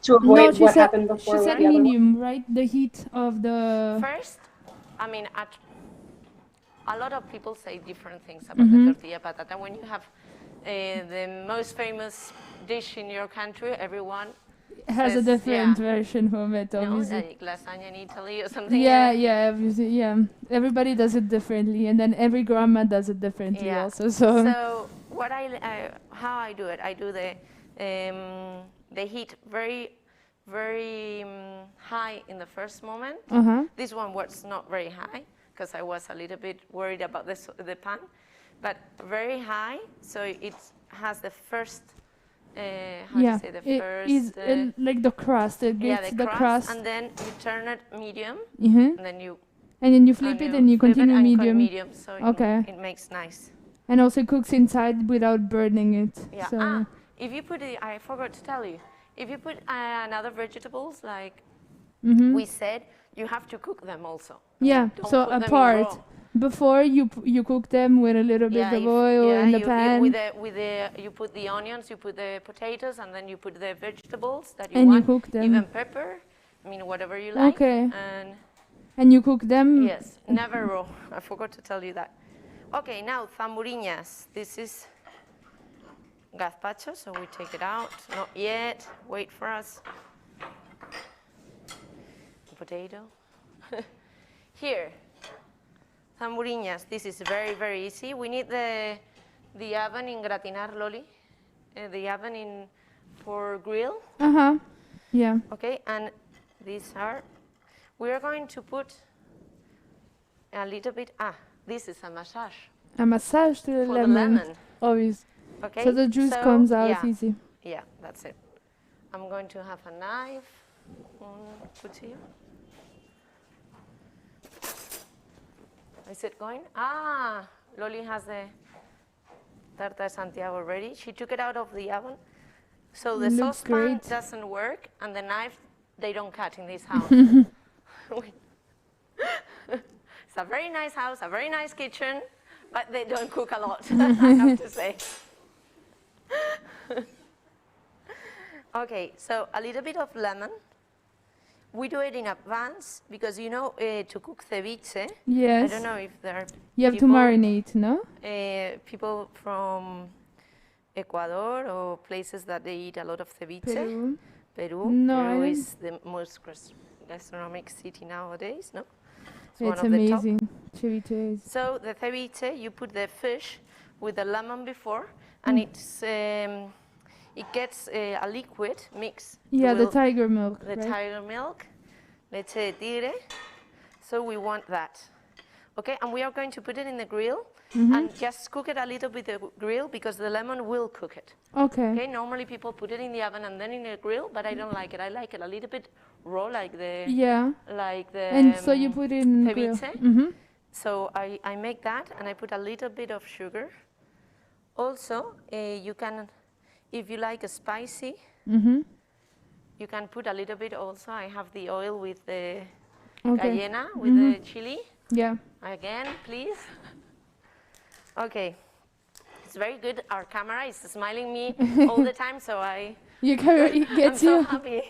to No, avoid she what said happened she before with said the other one? medium, right? The heat of the. First, I mean, a lot of people say different things about the tortilla patata. When you have the most famous dish in your country, everyone Has a says, different yeah, version of it, you know, obviously. like lasagna in Italy or something. Yeah, like that. yeah, obviously, yeah. Everybody does it differently, and then every grandma does it differently Yeah. also. So. So what how I do it? I do the heat very high in the first moment. This one was not very high because I was a little bit worried about the pan, but very high, so it has the first. How do you say the it first? is like the crust. It Yeah, gets the the crust, crust. and then you turn it medium, Mhm. and then you And then you flip it and you flip it continue and cook medium. medium, so Okay. it makes nice. And also cooks inside without burning it. Yeah. So. If you put I forgot to tell you. If you put another vegetables like we said, you have to cook them also. Yeah. Don't So put them in apart, raw. before you cook them with a little bit of oil in the pan. You put the onions, you put the potatoes, and then you put the vegetables that you And you want. cook them. Even pepper. I mean, whatever you like. Okay. And you cook them. yes, never raw. I forgot to tell you that. Okay, now tamburiñas. This is gazpacho, so we take it out. Not yet. Wait for us. Potato. Here, zamburiñas. This is very, very easy. We need the oven in gratinar, Loli. The oven in for grill. Yeah. Okay, and these are. We are going to put a little bit. This is a massage. A massage to the for lemon. The lemon. Obvious. Okay. So the juice comes out easy. Yeah, that's it. I'm going to have a knife. Cuchillo. Is it going? Loli has the tarta de Santiago ready. She took it out of the oven. So the saucepan doesn't work, and the knife, they don't cut in this house. It's a very nice house, a very nice kitchen, but they don't cook a lot, I have to say. Okay, so a little bit of lemon. We do it in advance because, you know, to cook ceviche, yes. I don't know if there are you have to marinate, no? People from Ecuador or places that they eat a lot of ceviche. Peru. No, Peru is the most gastronomic city nowadays, no? It's amazing. Ceviche. So the ceviche, you put the fish with the lemon before, and it gets a liquid mix. Yeah, the tiger milk. The tiger milk, leche de tigre. So we want that. Okay, and we are going to put it in the grill and just cook it a little bit in the grill because the lemon will cook it. Okay. Normally people put it in the oven and then in the grill, but I don't like it. I like it a little bit raw, like the and so you put it in the grill. So I make that and I put a little bit of sugar. Also, you can, if you like spicy, you can put a little bit also. I have the oil with the cayenne, with the chili. Yeah. Again, please. Okay. It's very good. Our camera is smiling me all the time, so I'm so happy.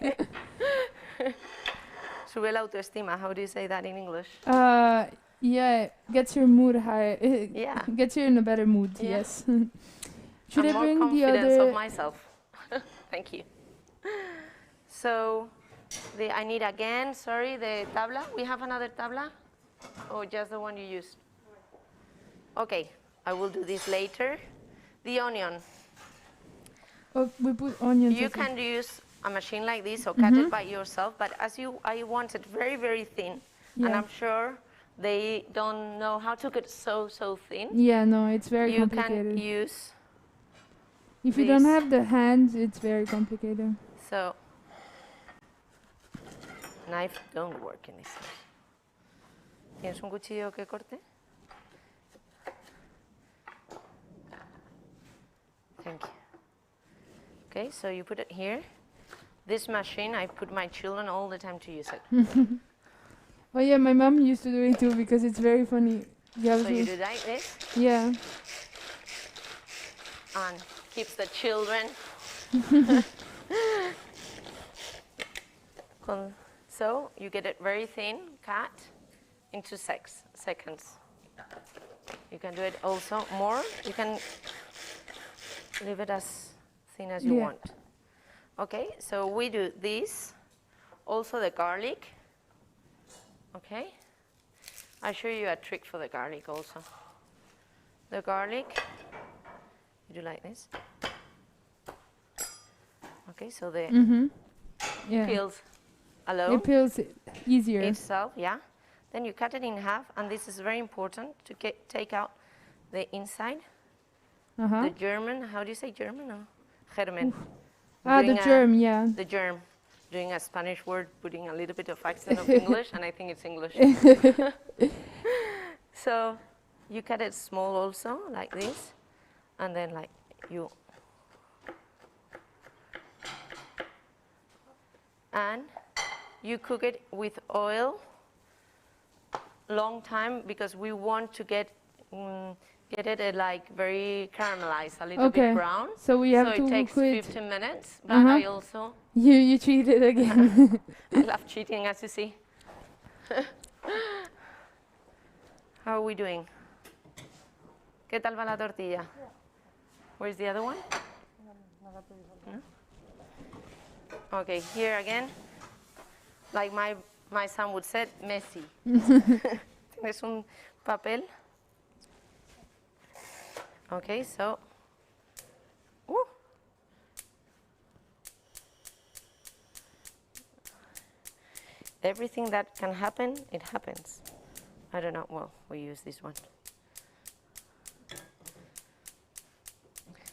Sube la autoestima. How do you say that in English? Yeah, gets your mood high. Gets you in a better mood. Yeah. Yes. Should I bring the other? Confidence of myself. Thank you. So, I need again. Sorry, the tabla. We have another tabla, or just the one you used? Okay, I will do this later. The onion. Oh, we put onions. You can use a machine like this or cut it by yourself, but I want it very, very thin, and I'm sure they don't know how to cut so thin. Yeah, no, it's very complicated. You can use. If you don't have the hands, it's very complicated. So, knife don't work in this house. ¿Tienes un cuchillo que corte? Thank you. Okay, so you put it here. This machine, I put my children all the time to use it. Oh yeah, my mom used to do it too because it's very funny. So you do like this? Yeah. And keeps the children. So you get it very thin, cut into 6 seconds. You can do it also more. You can leave it as thin as you want. Okay, so we do this. Also the garlic. Okay. I'll show you a trick for the garlic also. The garlic, you do like this. Okay, so the peels alone. It peels easier. Itself, yeah. Then you cut it in half, and this is very important to take out the inside. The German, how do you say German? Or germen. The germ, yeah. The germ. Doing a Spanish word, putting a little bit of accent of English, and I think it's English. So you cut it small also, like this, and then like you. And you cook it with oil long time because we want to get it like very caramelized, a little bit brown. So we have to it takes cook it 15 minutes, but I also... You cheated again. I love cheating, as you see. How are we doing? ¿Qué tal va la tortilla? Where's the other one? Okay, here again, like my son would say, messy. Tienes un papel. Okay, so. Woo. Everything that can happen, it happens. I don't know. Well, we use this one.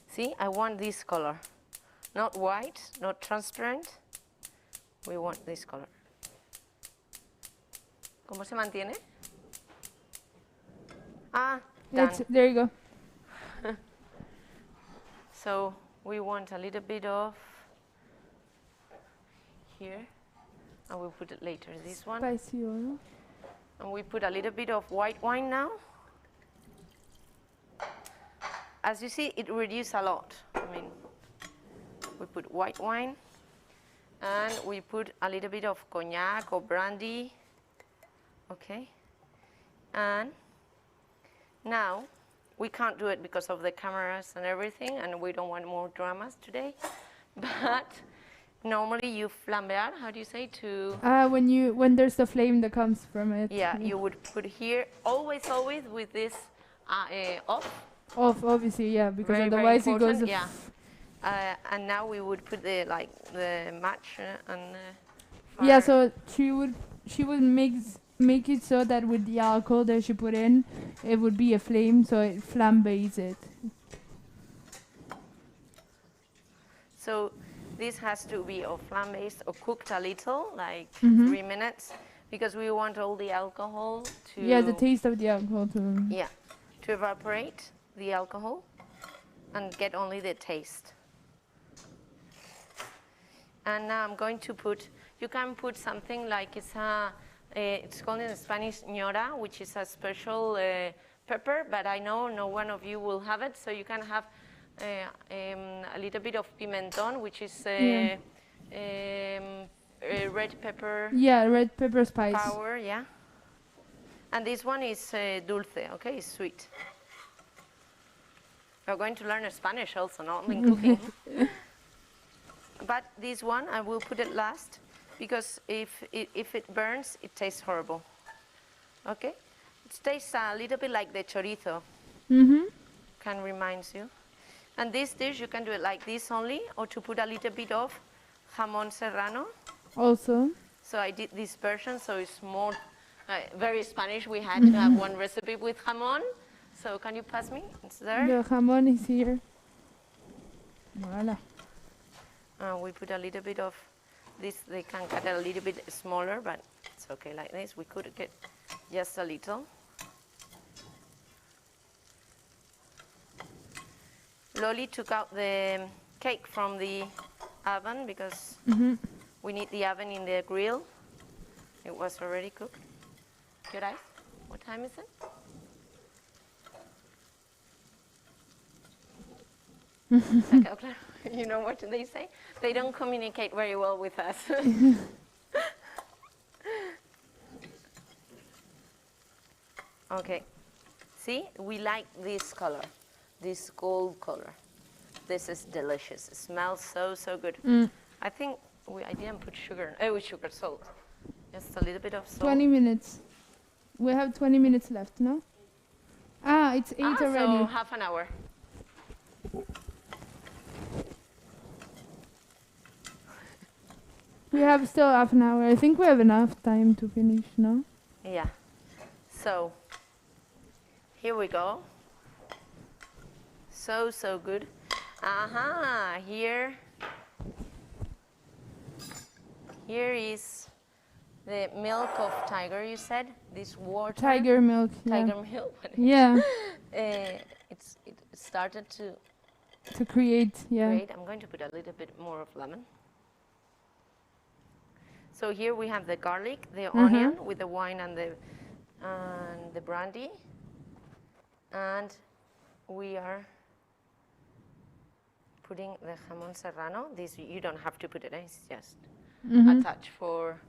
See, I want this color. Not white, not transparent. We want this color. ¿Cómo se mantiene? Ah, done. There you go. So we want a little bit of here, and we'll put it later, this one. Spicy oil. And we put a little bit of white wine now. As you see, it reduces a lot. I mean, we put white wine, and we put a little bit of cognac or brandy. Okay. And now, we can't do it because of the cameras and everything, and we don't want more dramas today. But normally you flambear, how do you say, to... when there's the flame that comes from it. Yeah, you would put here, always with this off. Off, obviously, yeah, because Very, otherwise very it goes... important, yeah. And now we would put the match and yeah, so she would make it so that with the alcohol that she put in, it would be a flame, so it flambés it. So this has to be or flambéed or cooked a little, like 3 minutes, because we want all the alcohol to... Yeah, the taste of the alcohol to... Yeah, to evaporate the alcohol and get only the taste. And now I'm going to put, you can put something like it's called in Spanish ñora, which is a special pepper, but I know no one of you will have it, so you can have a little bit of pimentón, which is red pepper. Yeah, red pepper spice. Power, yeah. And this one is dulce, okay, it's sweet. We're going to learn Spanish also, not only cooking. But this one, I will put it last, because if it burns, it tastes horrible. Okay? It tastes a little bit like the chorizo. Can reminds you. And this dish, you can do it like this only, or to put a little bit of jamón serrano. Also. So I did this version, so it's more very Spanish. We had to have one recipe with jamón. So can you pass me? It's there. The jamón is here. Voila. We put a little bit of this. They can cut it a little bit smaller, but it's okay like this. We could get just a little. Loli took out the cake from the oven because we need the oven in the grill. It was already cooked. Good eyes. What time is it? Okay, okay. You know what they say? They don't communicate very well with us. Okay. See, we like this color, this gold color. This is delicious. It smells so, so good. I think I didn't put sugar. Oh, sugar, salt. Just a little bit of salt. 20 minutes. We have 20 minutes left, no? Ah, it's 8 already. So half an hour. We have still half an hour. I think we have enough time to finish, no? Yeah. So, here we go. So, so good. Here is the milk of tiger, you said? This water? Tiger milk, yeah. Tiger milk? Yeah. It started to create, yeah. create. I'm going to put a little bit more of lemon. So here we have the garlic, the onion with the wine and the brandy. And we are putting the jamón serrano. This you don't have to put it in, it's just a touch for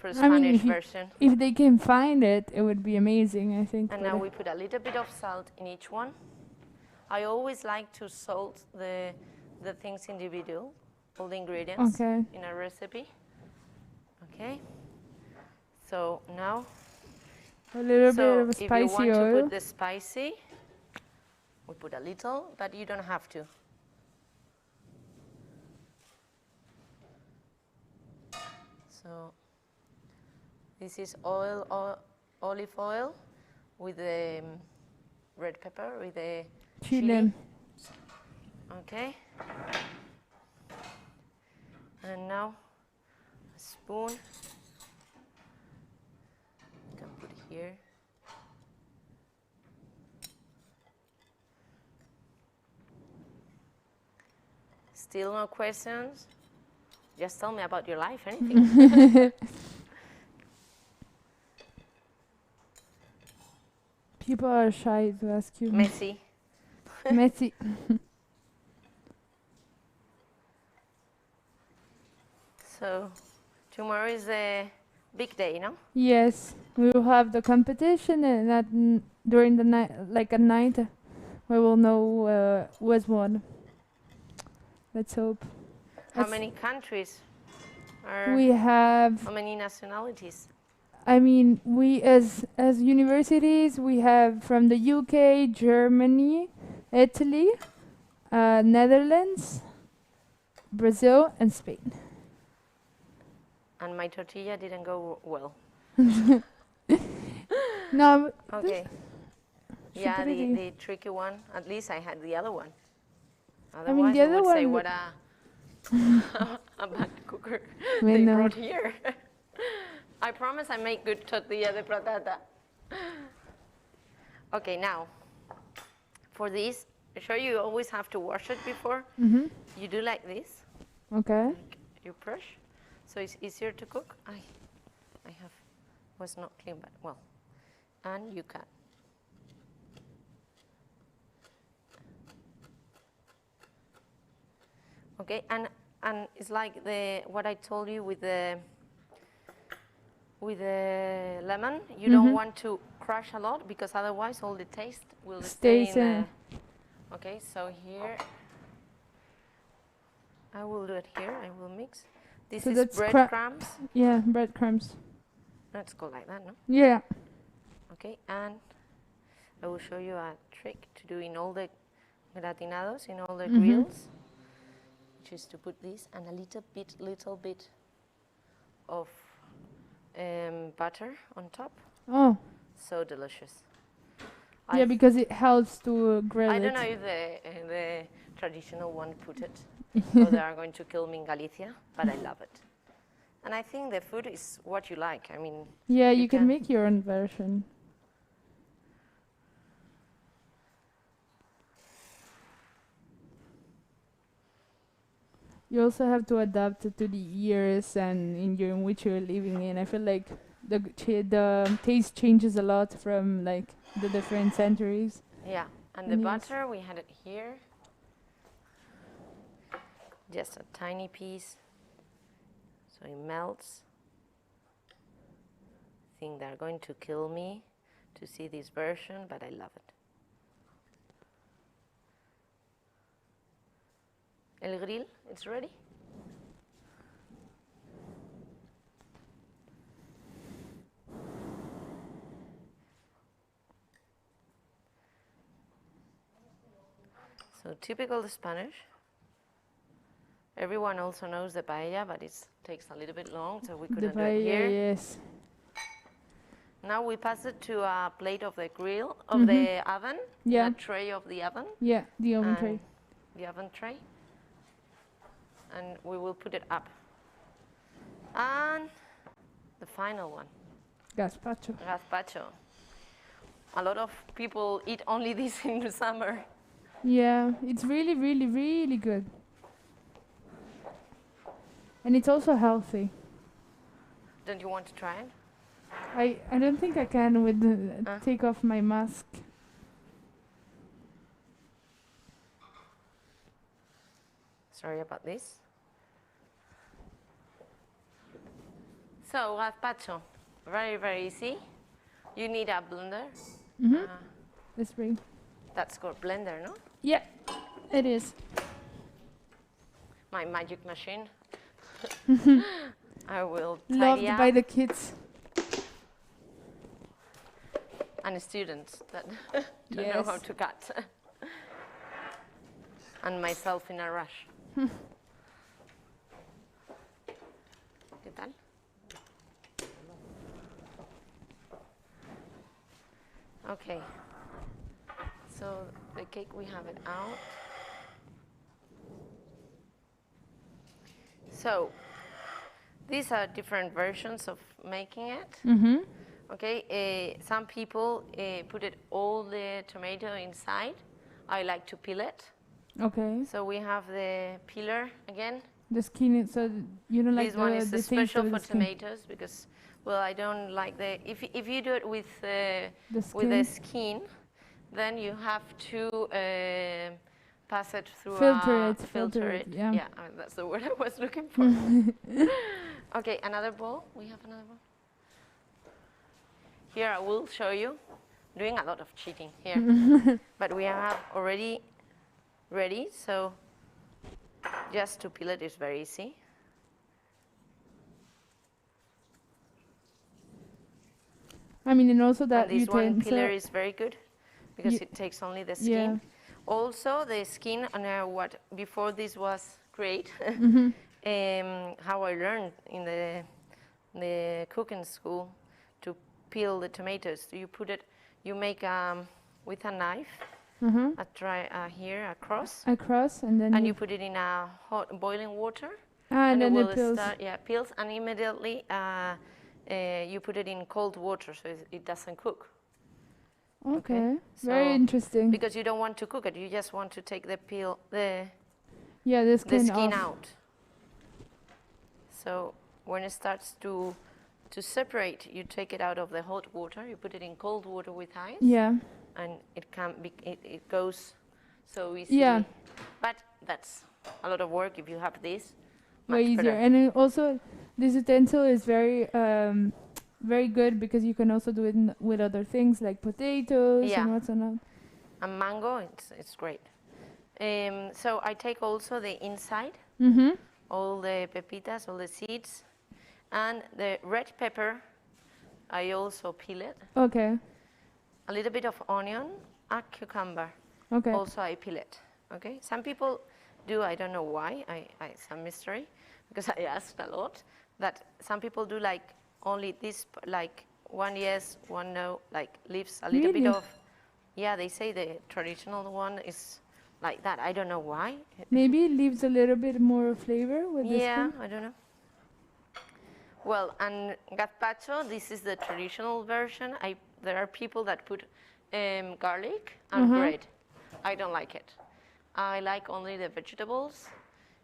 the Spanish version. If they can find it, it would be amazing, I think. And now we put a little bit of salt in each one. I always like to salt the the things individual, all the ingredients Okay. in a recipe. Okay. So now, A little bit so of if you spicy want to oil. put the spicy, we put a little, but you don't have to. So this is olive oil with the red pepper, with the Chile. Okay. And now a spoon. You can put it here. Still no questions? Just tell me about your life, anything. People are shy to ask you. Messy. Messy. So tomorrow is the big day, no? Yes, we will have the competition, and during the night, like at night, we will know who has won. Let's hope. How many countries are? We have. How many nationalities? I mean, we as universities, we have from the UK, Germany, Italy, Netherlands, Brazil, and Spain. And my tortilla didn't go well. No. Okay. Yeah, pretty. the tricky one. At least I had the other one. I mean, Otherwise, the I other would say one. what a bad cooker We they know. brought here. I promise I make good tortilla de patata. Okay, now for this, I show you always have to wash it before. Mhm. You do like this. Okay. Like you brush, so it's easier to cook. I was not clean, but well, and you cut. Okay, and it's like what I told you with the lemon. You don't want to crush a lot because otherwise all the taste will stay Stays in in. the. Okay, so here I will do it here. I will mix. This So is that's breadcrumbs. Yeah, breadcrumbs. Let's go like that, no? Yeah. Okay, and I will show you a trick to do in all the gratinados, in all the grills, which is to put this and a little bit of butter on top. Oh. So delicious. Yeah, because it helps to grill it. I don't know if the traditional one put it, or they are going to kill me in Galicia, but I love it. And I think the food is what you like. I mean, Yeah, you can make your own version. You also have to adapt it to the years and in which you're living in. I feel like the taste changes a lot from like the different centuries. yeah, and the butter, we had it here. Just a tiny piece, so it melts. I think they're going to kill me to see this version, but I love it. El grill, it's ready. So typical Spanish. Everyone also knows the paella, but it takes a little bit long, so we couldn't do it here. Yes. Now we pass it to a plate of the grill, of the oven, Yeah. a tray of the oven. Yeah, the oven and tray. The oven tray. And we will put it up. And the final one, Gazpacho. gazpacho. A lot of people eat only this in the summer. Yeah, it's really, really, really good. And it's also healthy. Don't you want to try it? I don't think I can with take off my mask. Sorry about this. So gazpacho, very, very easy. You need a blender. Let's bring. That's called blender, no? Yeah, it is. my magic machine. I will tidy Loved up. by the kids. And students that don't know how to cut. And myself in a rush. ¿Qué tal? Okay. So the cake, we have it out. So these are different versions of making it. Mm-hmm. Okay, some people put it all the tomato inside. I like to peel it. Okay. So we have the peeler again. The skin is, so you don't like This one is the taste special of for the skin. tomatoes because, well, I don't like the. If you do it with the skin, then you have to pass it through filter it. Yeah. Yeah, that's the word I was looking for. Okay, another bowl. We have another bowl. Here I will show you, doing a lot of cheating here, but we have already ready, so just to peel it is very easy. I mean, and also that and this one utensil. peeler is very good because it takes only the skin. Yeah. Also, the skin, and what before this was great, how I learned in the cooking school to peel the tomatoes. You put it, you make with a knife, here across, and then and you put it in a hot boiling water, and then it will it peels. peels, and immediately you put it in cold water so it doesn't cook. Okay, So very interesting. Because you don't want to cook it, you just want to take the the skin, skin off. out. So when it starts to separate, you take it out of the hot water, you put it in cold water with ice, Yeah. and it goes so easily. Yeah. But that's a lot of work if you have this. Way Much easier, better. and then also this utensil is very very good because you can also do it with other things like potatoes Yeah. and what's not. And mango, it's great. So I take also the inside, Mm-hmm. all the pepitas, all the seeds, and the red pepper, I also peel it. Okay. A little bit of onion, a cucumber, Okay. also I peel it. Okay. Some people do, I don't know why, it's a mystery, because I asked a lot, that some people do like only this, like one yes, one no, like leaves a little bit Really? of, yeah, they say the traditional one is like that. I don't know why. Maybe it leaves a little bit more flavor with the Yeah, skin. I don't know. Well, and gazpacho, this is the traditional version. There are people that put garlic and bread. I don't like it. I like only the vegetables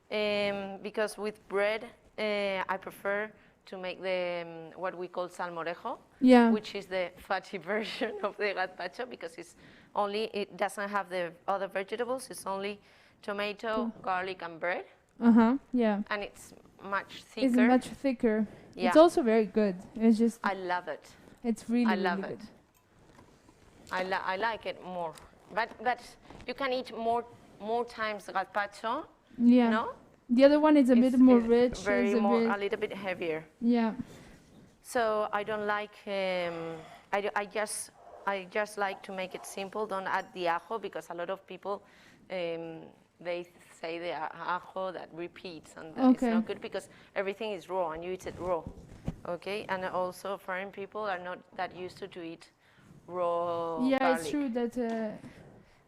because with bread, I prefer to make the what we call salmorejo, Yeah. which is the fatty version of the gazpacho because it doesn't have the other vegetables. It's only tomato, garlic, and bread, Yeah. and it's much thicker. It's much thicker. Yeah. It's also very good. It's just I love it. it's really I love really it. good. I like it more, but you can eat more times gazpacho. Yeah. No, The other one is a bit more rich. very it's a little bit heavier. Yeah. So I don't like. I just like to make it simple. Don't add the ajo because a lot of people they say the ajo that repeats and that it's not good because everything is raw and you eat it raw. Okay, and also foreign people are not that used to eat raw Yeah, garlic. it's true that.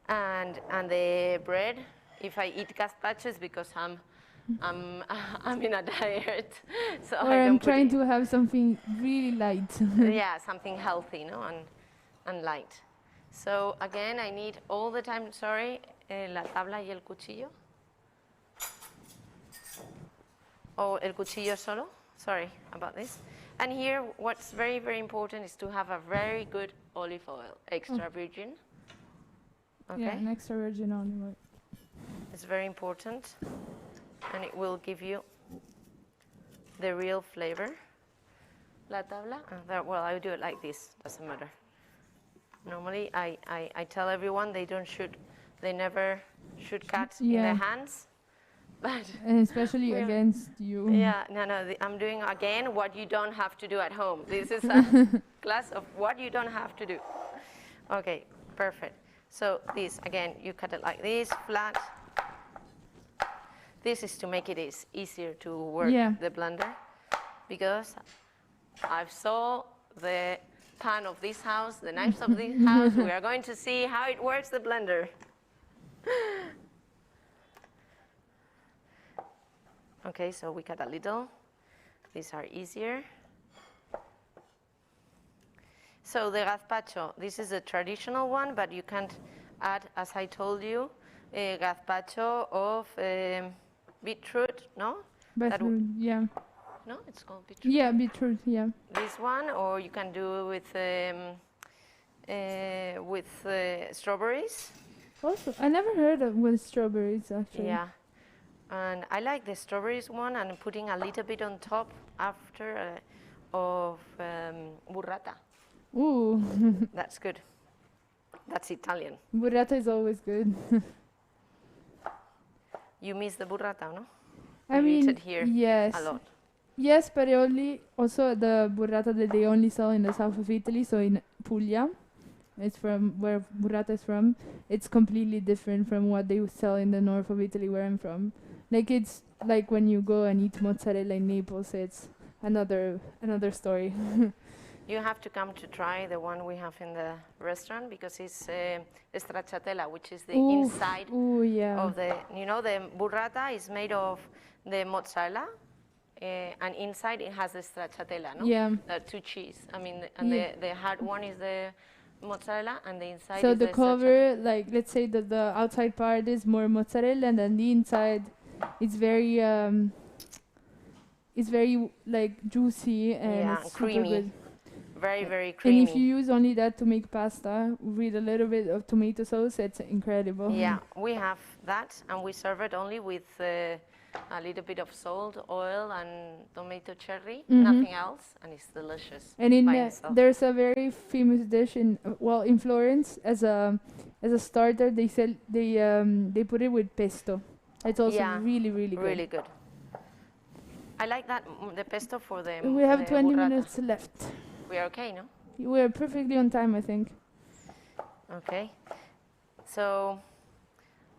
And the bread, if I eat gazpacho, it's because I'm in a diet, so Or I don't I'm put trying it- to have something really light. yeah, something healthy, no, and light. So again, I need all the time. Sorry, la tabla y el cuchillo. Oh, el cuchillo solo. Sorry about this. And here, what's very, very important is to have a very good olive oil, extra virgin. Okay. Yeah, an extra virgin olive oil. It's very important, and it will give you the real flavor. La tabla? Well, I do it like this, doesn't matter. Normally, I tell everyone they never should cut in Yeah. their hands, but And especially Yeah. against you. yeah, no, I'm doing again what you don't have to do at home. This is a class of what you don't have to do. Okay, perfect. So this, again, you cut it like this, flat. This is to make it easier to work the blender, because I've saw the pan of this house, the knives of this house. We are going to see how it works, the blender. Okay, so we cut a little. These are easier. So the gazpacho, this is a traditional one, but you can add, as I told you, a gazpacho of beetroot, no? Beetroot, yeah. No, it's called beetroot. Yeah, beetroot, yeah. This one, or you can do it with strawberries. Also, I never heard of with strawberries, actually. Yeah, and I like the strawberries one, and putting a little bit on top after of burrata. Ooh. That's good. That's Italian. Burrata is always good. You miss the burrata, no? I You eat mean, it here yes. a lot. Yes, but also the burrata that they only sell in the south of Italy, so in Puglia, it's from where burrata is from. It's completely different from what they sell in the north of Italy, where I'm from. Like, it's like when you go and eat mozzarella in Naples, it's another story. You have to come to try the one we have in the restaurant, because it's stracciatella, which is the inside of the, the burrata is made of the mozzarella, and inside it has the stracciatella, no? Yeah. Two cheese. I mean, and the hard one is the mozzarella, and the inside So is the the cover, like, let's say that the outside part is more mozzarella, and then the inside, it's very like juicy and it's super creamy. good. Very, very creamy. And if you use only that to make pasta with a little bit of tomato sauce, it's incredible. Yeah, we have that, and we serve it only with a little bit of salt, oil, and tomato cherry, nothing else, and it's delicious. And in by itself. there's a very famous dish in Florence as a starter. They put it with pesto. It's also really good. Really good. I like that the pesto for the. We have the 20 burrata. minutes left. We are okay, no? We're perfectly on time, I think. Okay. So.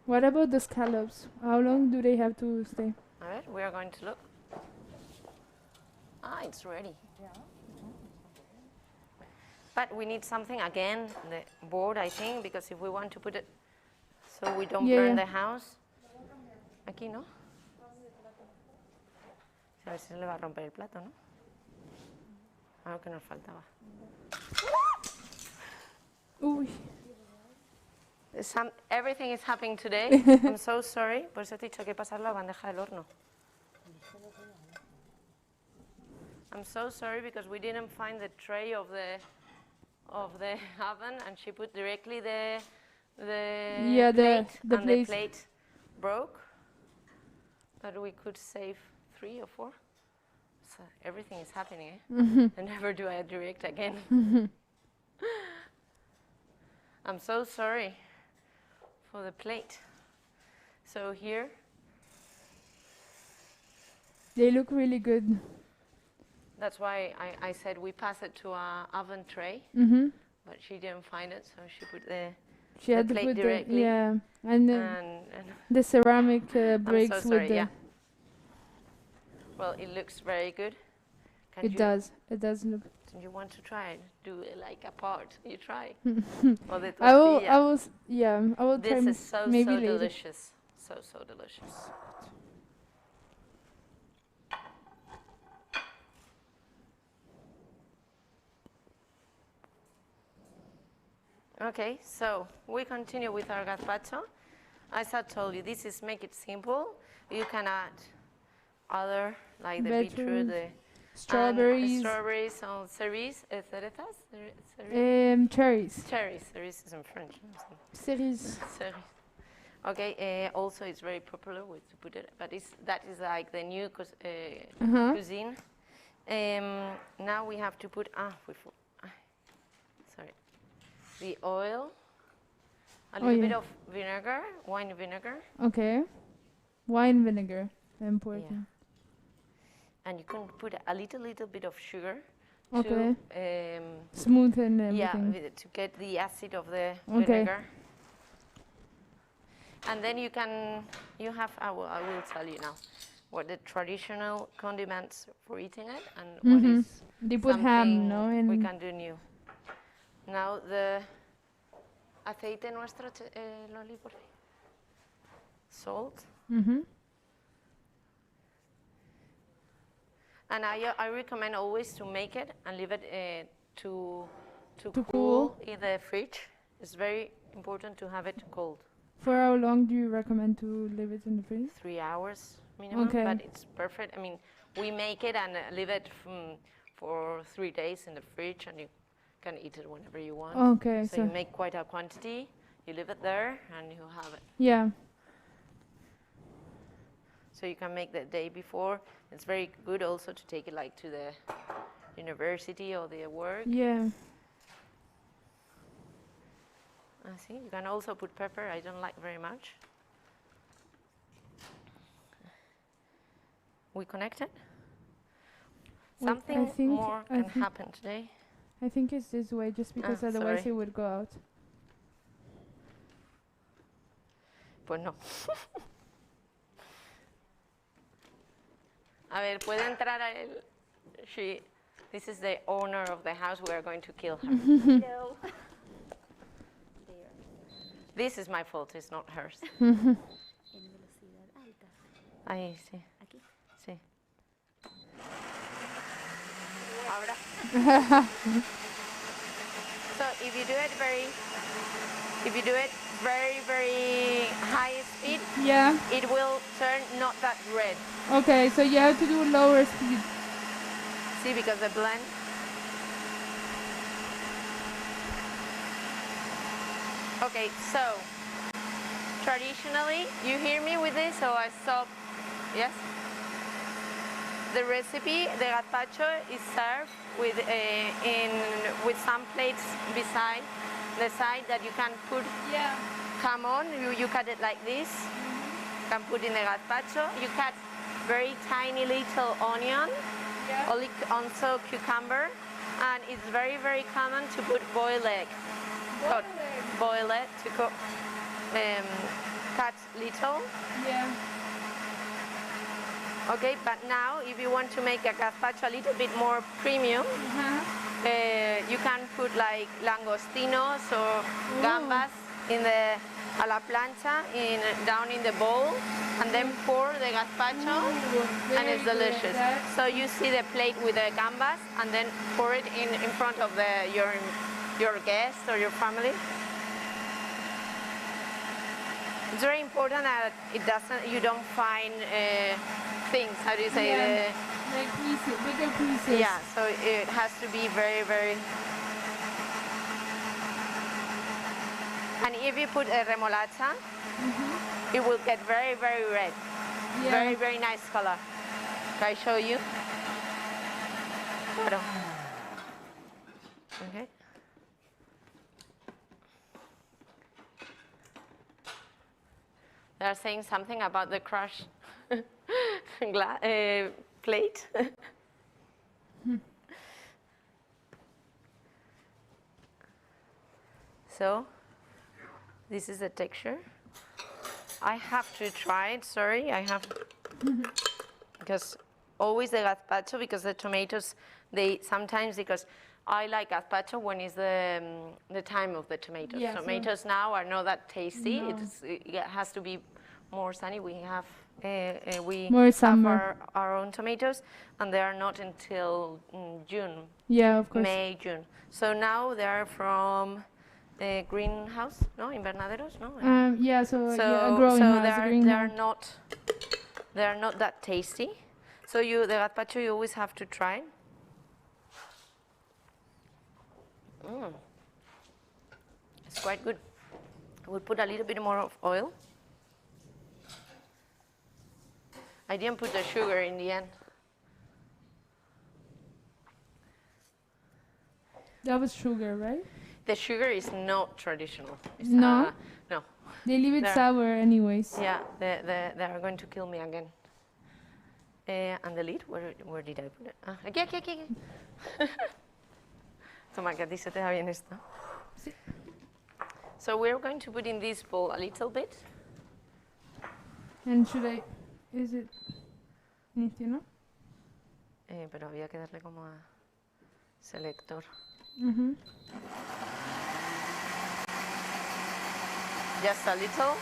What about the scallops? How long do they have to stay? All right, we are going to look. It's ready. But we need something, again, the board, I think, because if we want to put it so we don't burn the house. Aquí, ¿no? A ver si se le va a romper el plato, ¿no? Algo que nos faltaba. Uy. Everything is happening today. I'm so sorry. Por eso te he dicho que pasar la bandeja del horno. I'm so sorry because we didn't find the tray of the oven, and she put directly the plate, and the plate broke. But we could save 3 or 4. So everything is happening, eh? And never do I direct again. I'm so sorry for the plate. So here. They look really good. That's why I said we pass it to an oven tray, but she didn't find it, so she put the plate directly. And the ceramic breaks I'm so sorry, with the. yeah. Well, it looks very good. It does look. Do you want to try it? Do it like a part. You try. Or the I will try. This is so later. delicious. So delicious. Okay, so we continue with our gazpacho. As I told you, this is make it simple. You can add other, like the beetroot, the strawberries, or cerezas, cherries. Cherries, cerise is in French. Cerise. Okay, also it's very popular with to put it, but that is like the new cuisine. Now we have to put the oil, a little bit of vinegar, wine vinegar. Okay. Wine vinegar, important. And you can put a little bit of sugar Okay. to Smoothen everything. to get the acid of the Okay. vinegar. And then you have, I will tell you now, what the traditional condiments for eating it and what is They put ham, no? we can do new. Now the aceite nuestro, Loli, por favor. Salt. And I recommend always to make it and leave it to cool in the fridge. It's very important to have it cold. For how long do you recommend to leave it in the fridge? 3 hours minimum, Okay. but it's perfect. I mean, we make it and leave it for 3 days in the fridge, and you can eat it whenever you want. Okay. So you make quite a quantity, you leave it there, and you have it. Yeah. So you can make the day before. It's very good also to take it like to the university or the work. Yeah. I see. You can also put pepper. I don't like very much. We connected? Wait, Something more can happen today. I think it's this way, just because otherwise sorry. it would go out. Pues no. A ver, puede entrar a él. This is the owner of the house. We are going to kill her. Hello. This is my fault. It's not hers. En velocidad alta. Ahí, sí. Aquí. Sí. Ahora. So if you do it very, very high speed, Yeah. it will turn not that red. Okay, so you have to do lower speed. See, because the blend. Okay, so traditionally, you hear me with this, so I stop. Yes? The recipe, the gazpacho, is served with some plates beside the side that you can put ham on. You cut it like this. You can put in the gazpacho. You cut very tiny little onion, also cucumber, and it's very, very common to put boiled egg. Boil it to cook, cut little. Yeah. Okay, but now if you want to make a gazpacho a little bit more premium, you can put like langostinos or gambas a la plancha down in the bowl, and then pour the gazpacho, and it's delicious. So you see the plate with the gambas, and then pour it in front of your guest or your family. It's very important that you don't find things, how do you say, like pieces, bigger pieces. yeah, so it has to be very, very. And if you put a remolacha, it will get very, very red. Yeah. Very, very nice color. Can I show you? Okay. They are saying something about the crushed plate. So, this is the texture. I have to try it, sorry, I have, because always the gazpacho, because the tomatoes, sometimes, because I like gazpacho when it's the time of the tomatoes. Yeah, Tomatoes now are not that tasty. No. It has to be more sunny. We have More summer. have our own tomatoes, and they are not until June. Yeah, of course. May, June. So now they are from greenhouse, no, invernaderos, no. Yeah, so a growing house, a greenhouse. They are not that tasty. So the gazpacho you always have to try. It's quite good. We'll put a little bit more of oil. I didn't put the sugar in the end. That was sugar, right? The sugar is not traditional. It's No? no. They leave it There. sour anyways. Yeah, they are going to kill me again. And the lid, where did I put it? Aquí. Toma, que a ti se te da bien esto. Sí. So we're going to put in this bowl a little bit. And is it este, no? Pero había que darle como a selector. Mm-hmm. Just a little.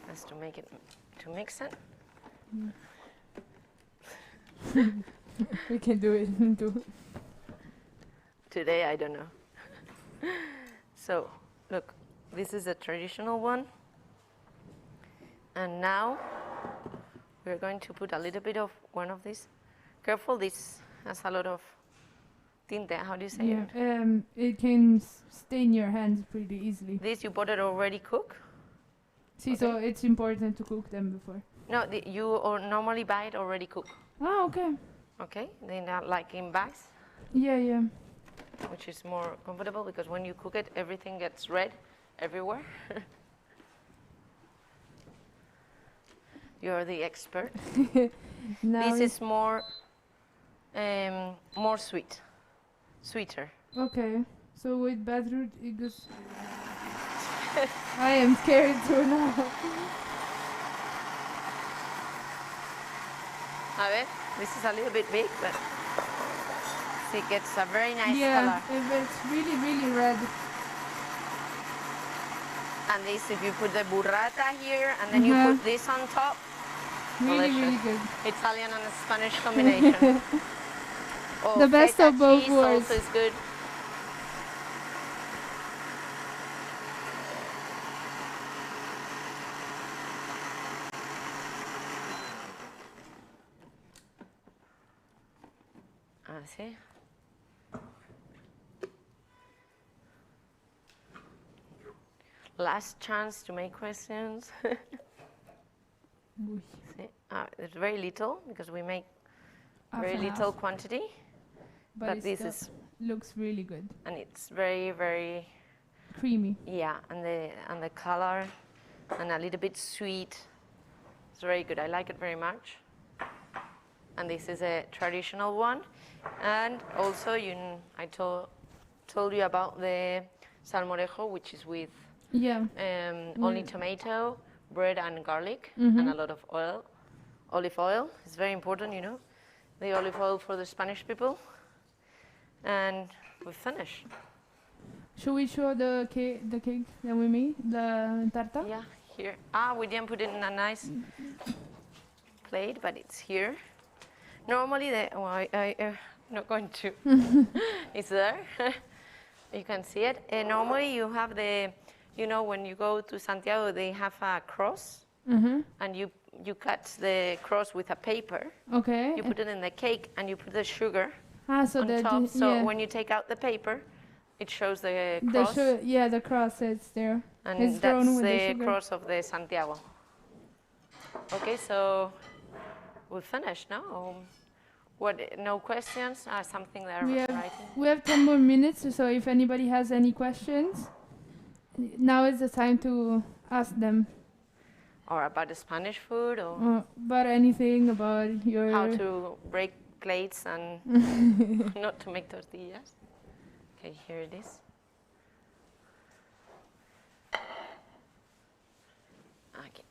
Just to make it, to mix it. We can do it too. Today, I don't know. So, look, this is a traditional one. And now, we're going to put a little bit of one of these. Careful, this has a lot of tinte, how do you say Yeah, it? it can stain your hands pretty easily. This you bought it already cooked? See, so it's important to cook them before. No, you normally buy it already cooked. Ah, okay. Okay, they are like in bags, Yeah. which is more comfortable because when you cook it, everything gets red everywhere. You're the expert. Now This is more sweeter. okay. So with beetroot, it goes. I am scared too now. A ver, this is a little bit big, but it gets a very nice Yeah, color. it's really red. And this, if you put the burrata here, and then you put this on top, Really delicious. good. Italian and Spanish combination. The best feta of both cheese worlds. also is good. Así. Last chance to make questions. Uy, See, it's very little because we make half very and half. little quantity, but it this still is, looks really good. and it's very, Creamy. yeah, and the color, and a little bit sweet. It's very good. I like it very much. And this is a traditional one, and also I told you about the salmorejo, which is with Yeah. only tomato, bread, and garlic, and a lot of oil, olive oil. It's very important, you know, the olive oil for the Spanish people. And we finished. Should we show the cake that we made, the tarta? Yeah, here. We didn't put it in a nice plate, but it's here. Normally, I'm not going to. It's there. You can see it. Normally, you have when you go to Santiago, they have a cross, and you cut the cross with a paper. Okay. You put it in the cake, and you put the sugar So on that top. So yeah. when you take out the paper, it shows the cross, the cross is there. and It's that's drawn with the the sugar. cross of the Santiago. Okay, so we're finished now. What? No questions? Something they're writing. We have 10 more minutes, so if anybody has any questions, now is the time to ask them. Or about the Spanish food, or About anything, about your... how to break plates and not to make tortillas. Okay, here it is. Okay.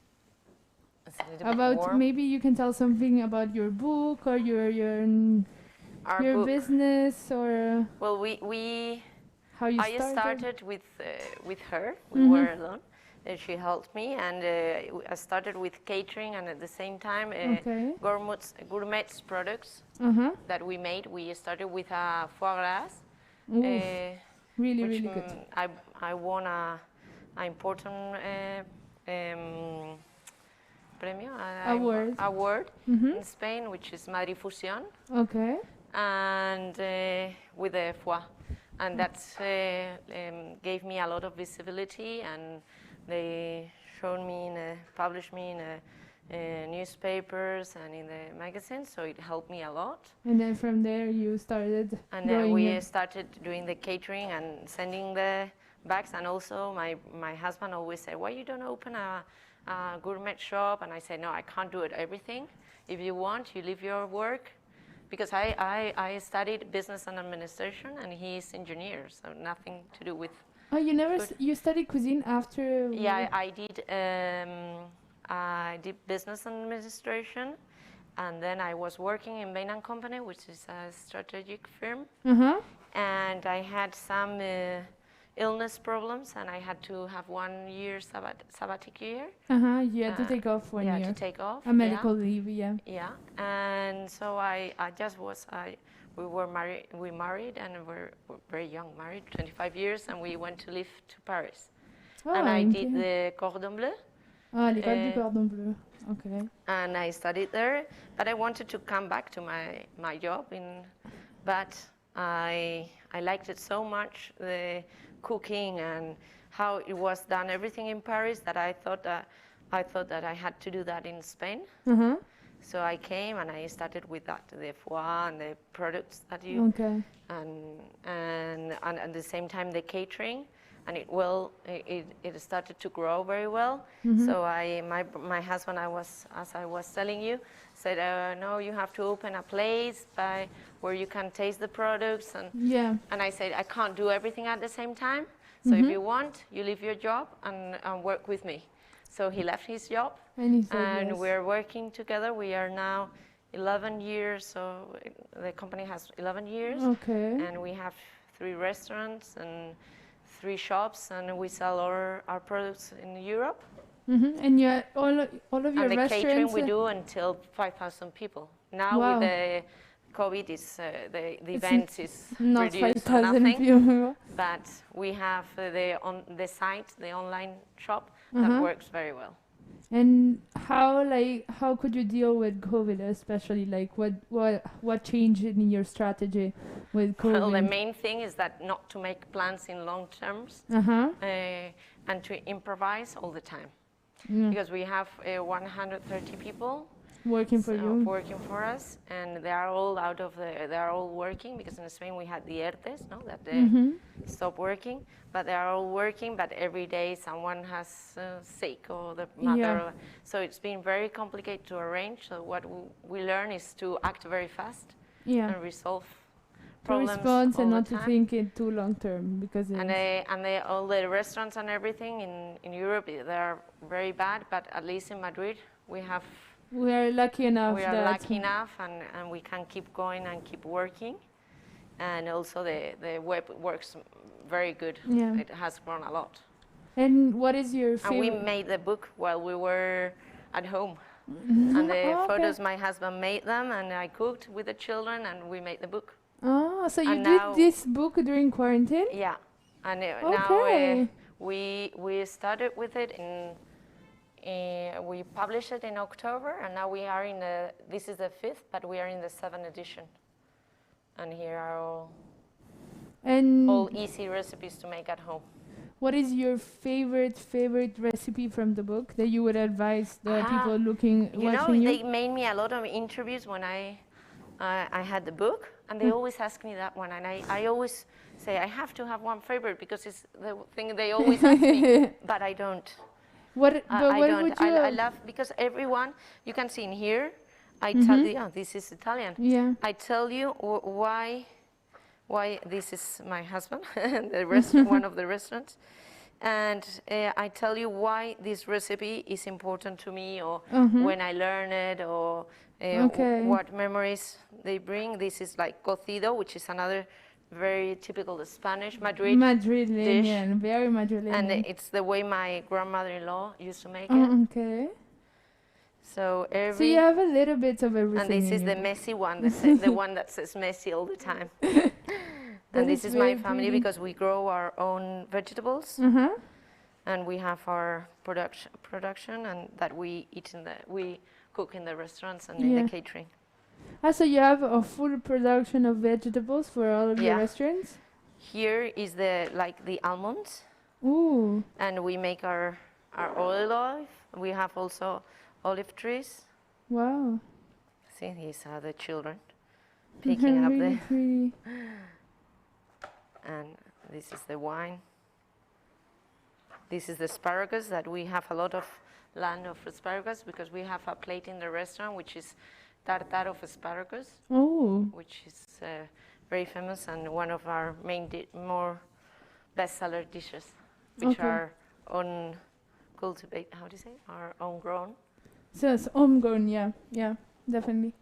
It's a little bit warm. Maybe you can tell something about your book or your Our book. business, or Well, we how you I started. started with her. We were alone. She helped me, and I started with catering, and at the same time, Okay. gourmet products that we made. We started with a foie gras, Really, which really good. I won a important premio, award in Spain, which is Madrid Fusión, Okay. and with the foie, and that's gave me a lot of visibility, and they published me in newspapers and in the magazines, so it helped me a lot. And then from there you started And growing then we it. started doing the catering and sending the bags. And also my husband always said, why you don't open a gourmet shop? And I said, no, I can't do it everything. If you want, you leave your work. Because I studied business and administration, and he's engineer, so nothing to do with. Oh, you never you studied cuisine after? Yeah, I did business and administration, and then I was working in Bain & Company, which is a strategic firm. And I had some illness problems, and I had to have 1 year sabbatic year. You had to take off 1 year. Yeah, to take off. A medical leave, yeah. Yeah, and so I just was, we married, and we're very young, married, 25 years, and we went to live to Paris. Oh, and I okay. did the Cordon Bleu. Ah, l'école du Cordon Bleu. Okay. And I studied there, but I wanted to come back to my job, but I liked it so much, the cooking and how it was done, everything in Paris, that I thought that I had to do that in Spain. So I came and I started with that, the foie and the products that you, Okay. and at the same time the catering, and it started to grow very well. So my husband, as I was telling you, said, no, you have to open a place where you can taste the products, and I said, I can't do everything at the same time. So if you want, you leave your job and work with me. So he left his job, And he said and yes. we're working together. We are now 11 years, so the company has 11 years. Okay. And we have 3 restaurants and 3 shops, and we sell our products in Europe. And all of your And the restaurants. catering we do until 5,000 people. Now Wow. with the COVID, the events is Not reduced to 5,000 nothing. people. But we have the site, the online shop that works very well. And how could you deal with COVID, especially what changed in your strategy with COVID? Well, the main thing is that not to make plans in long terms and to improvise all the time. Because we have 130 people working for you. Working for us, and they are all working, because in Spain we had the ERTES, no, that they stop working, but they are all working, but every day someone has sick or the mother. So it's been very complicated to arrange. So what we learn is to act very fast and resolve problems response all and the not time. to think it too long term, because all the restaurants and everything in Europe, they are very bad, but at least in Madrid we are lucky enough. We are lucky enough, and we can keep going and keep working. And also the web works very good. Yeah. It has grown a lot. And what is your favorite? And we made the book while we were at home. And the photos, my husband made them, and I cooked with the children, and we made the book. Oh, so you And did now- this book during quarantine? Yeah. And Okay. now we started with it we published it in October, and now we are this is the 5th, but we are in the 7th edition. And here are all easy recipes to make at home. What is your favorite recipe from the book that you would advise the people watching you? They made me a lot of interviews when I had the book, and they always ask me that one, and I always say I have to have one favorite because it's the thing they always ask me, but I don't. What don't. would you? I love, because everyone, you can see in here, I tell you, this is Italian. Yeah. I tell you why this is my husband, one of the restaurants, and I tell you why this recipe is important to me, or when I learn it, or what memories they bring. This is like cocido, which is another very typical Spanish Madrileñan, dish. very Madrileñan. And it's the way my grandmother-in-law used to make it. Okay. So you have a little bit of everything. And this is the messy one, the one that says messy all the time. And this is my family, because we grow our own vegetables, and we have our production, and that we cook in the restaurants and in the catering. So you have a full production of vegetables for all of your restaurants? Here is the almonds. Ooh. And we make our olive. We have also olive trees. Wow. See, these are the children picking up really pretty. And this is the wine. This is the asparagus that we have a lot of land of asparagus because we have a plate in the restaurant which is tartar of asparagus, which is very famous and one of our main more bestseller dishes, which are on cultivate. How do you say? Are homegrown. So it's homegrown, yeah, definitely.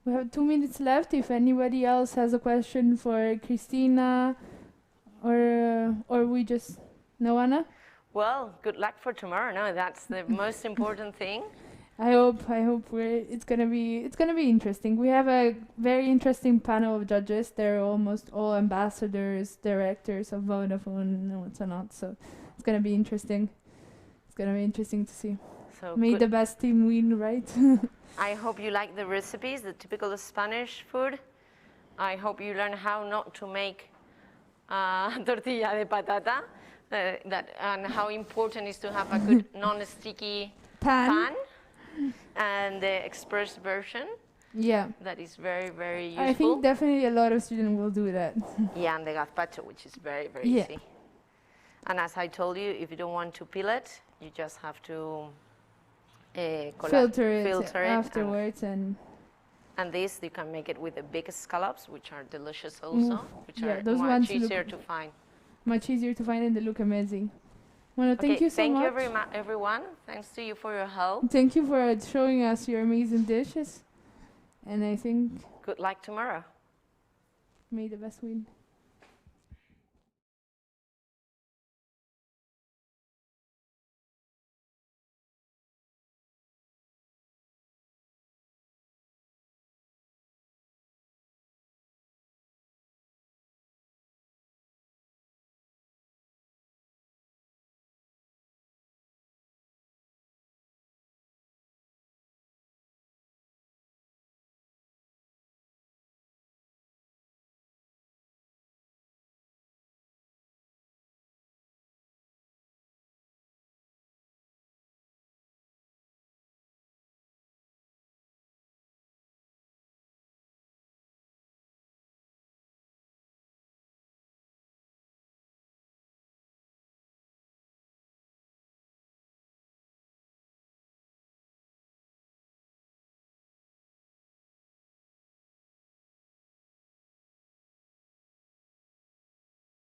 We have 2 minutes left. If anybody else has a question for Cristina, or we just no, Anna. Well, good luck for tomorrow. No, that's the most important thing. I hope it's gonna be interesting. We have a very interesting panel of judges. They're almost all ambassadors, directors of Vodafone and whatnot. So it's gonna be interesting. It's gonna be interesting to see. So may the best team win, right? I hope you like the recipes, the typical Spanish food. I hope you learn how not to make tortilla de patata. And how important is to have a good non-sticky pan. And the express version. Yeah. That is very, very useful. I think definitely a lot of students will do that. Yeah, and the gazpacho, which is very, very easy. And as I told you, if you don't want to peel it, you just have to filter it afterwards. And this, you can make it with the big scallops, which are delicious also, which are those much easier to find. Much easier to find and they look amazing. Well, thank you so much. Thank you very much, everyone. Thanks to you for your help. Thank you for showing us your amazing dishes. And I think... Good luck tomorrow. May the best win.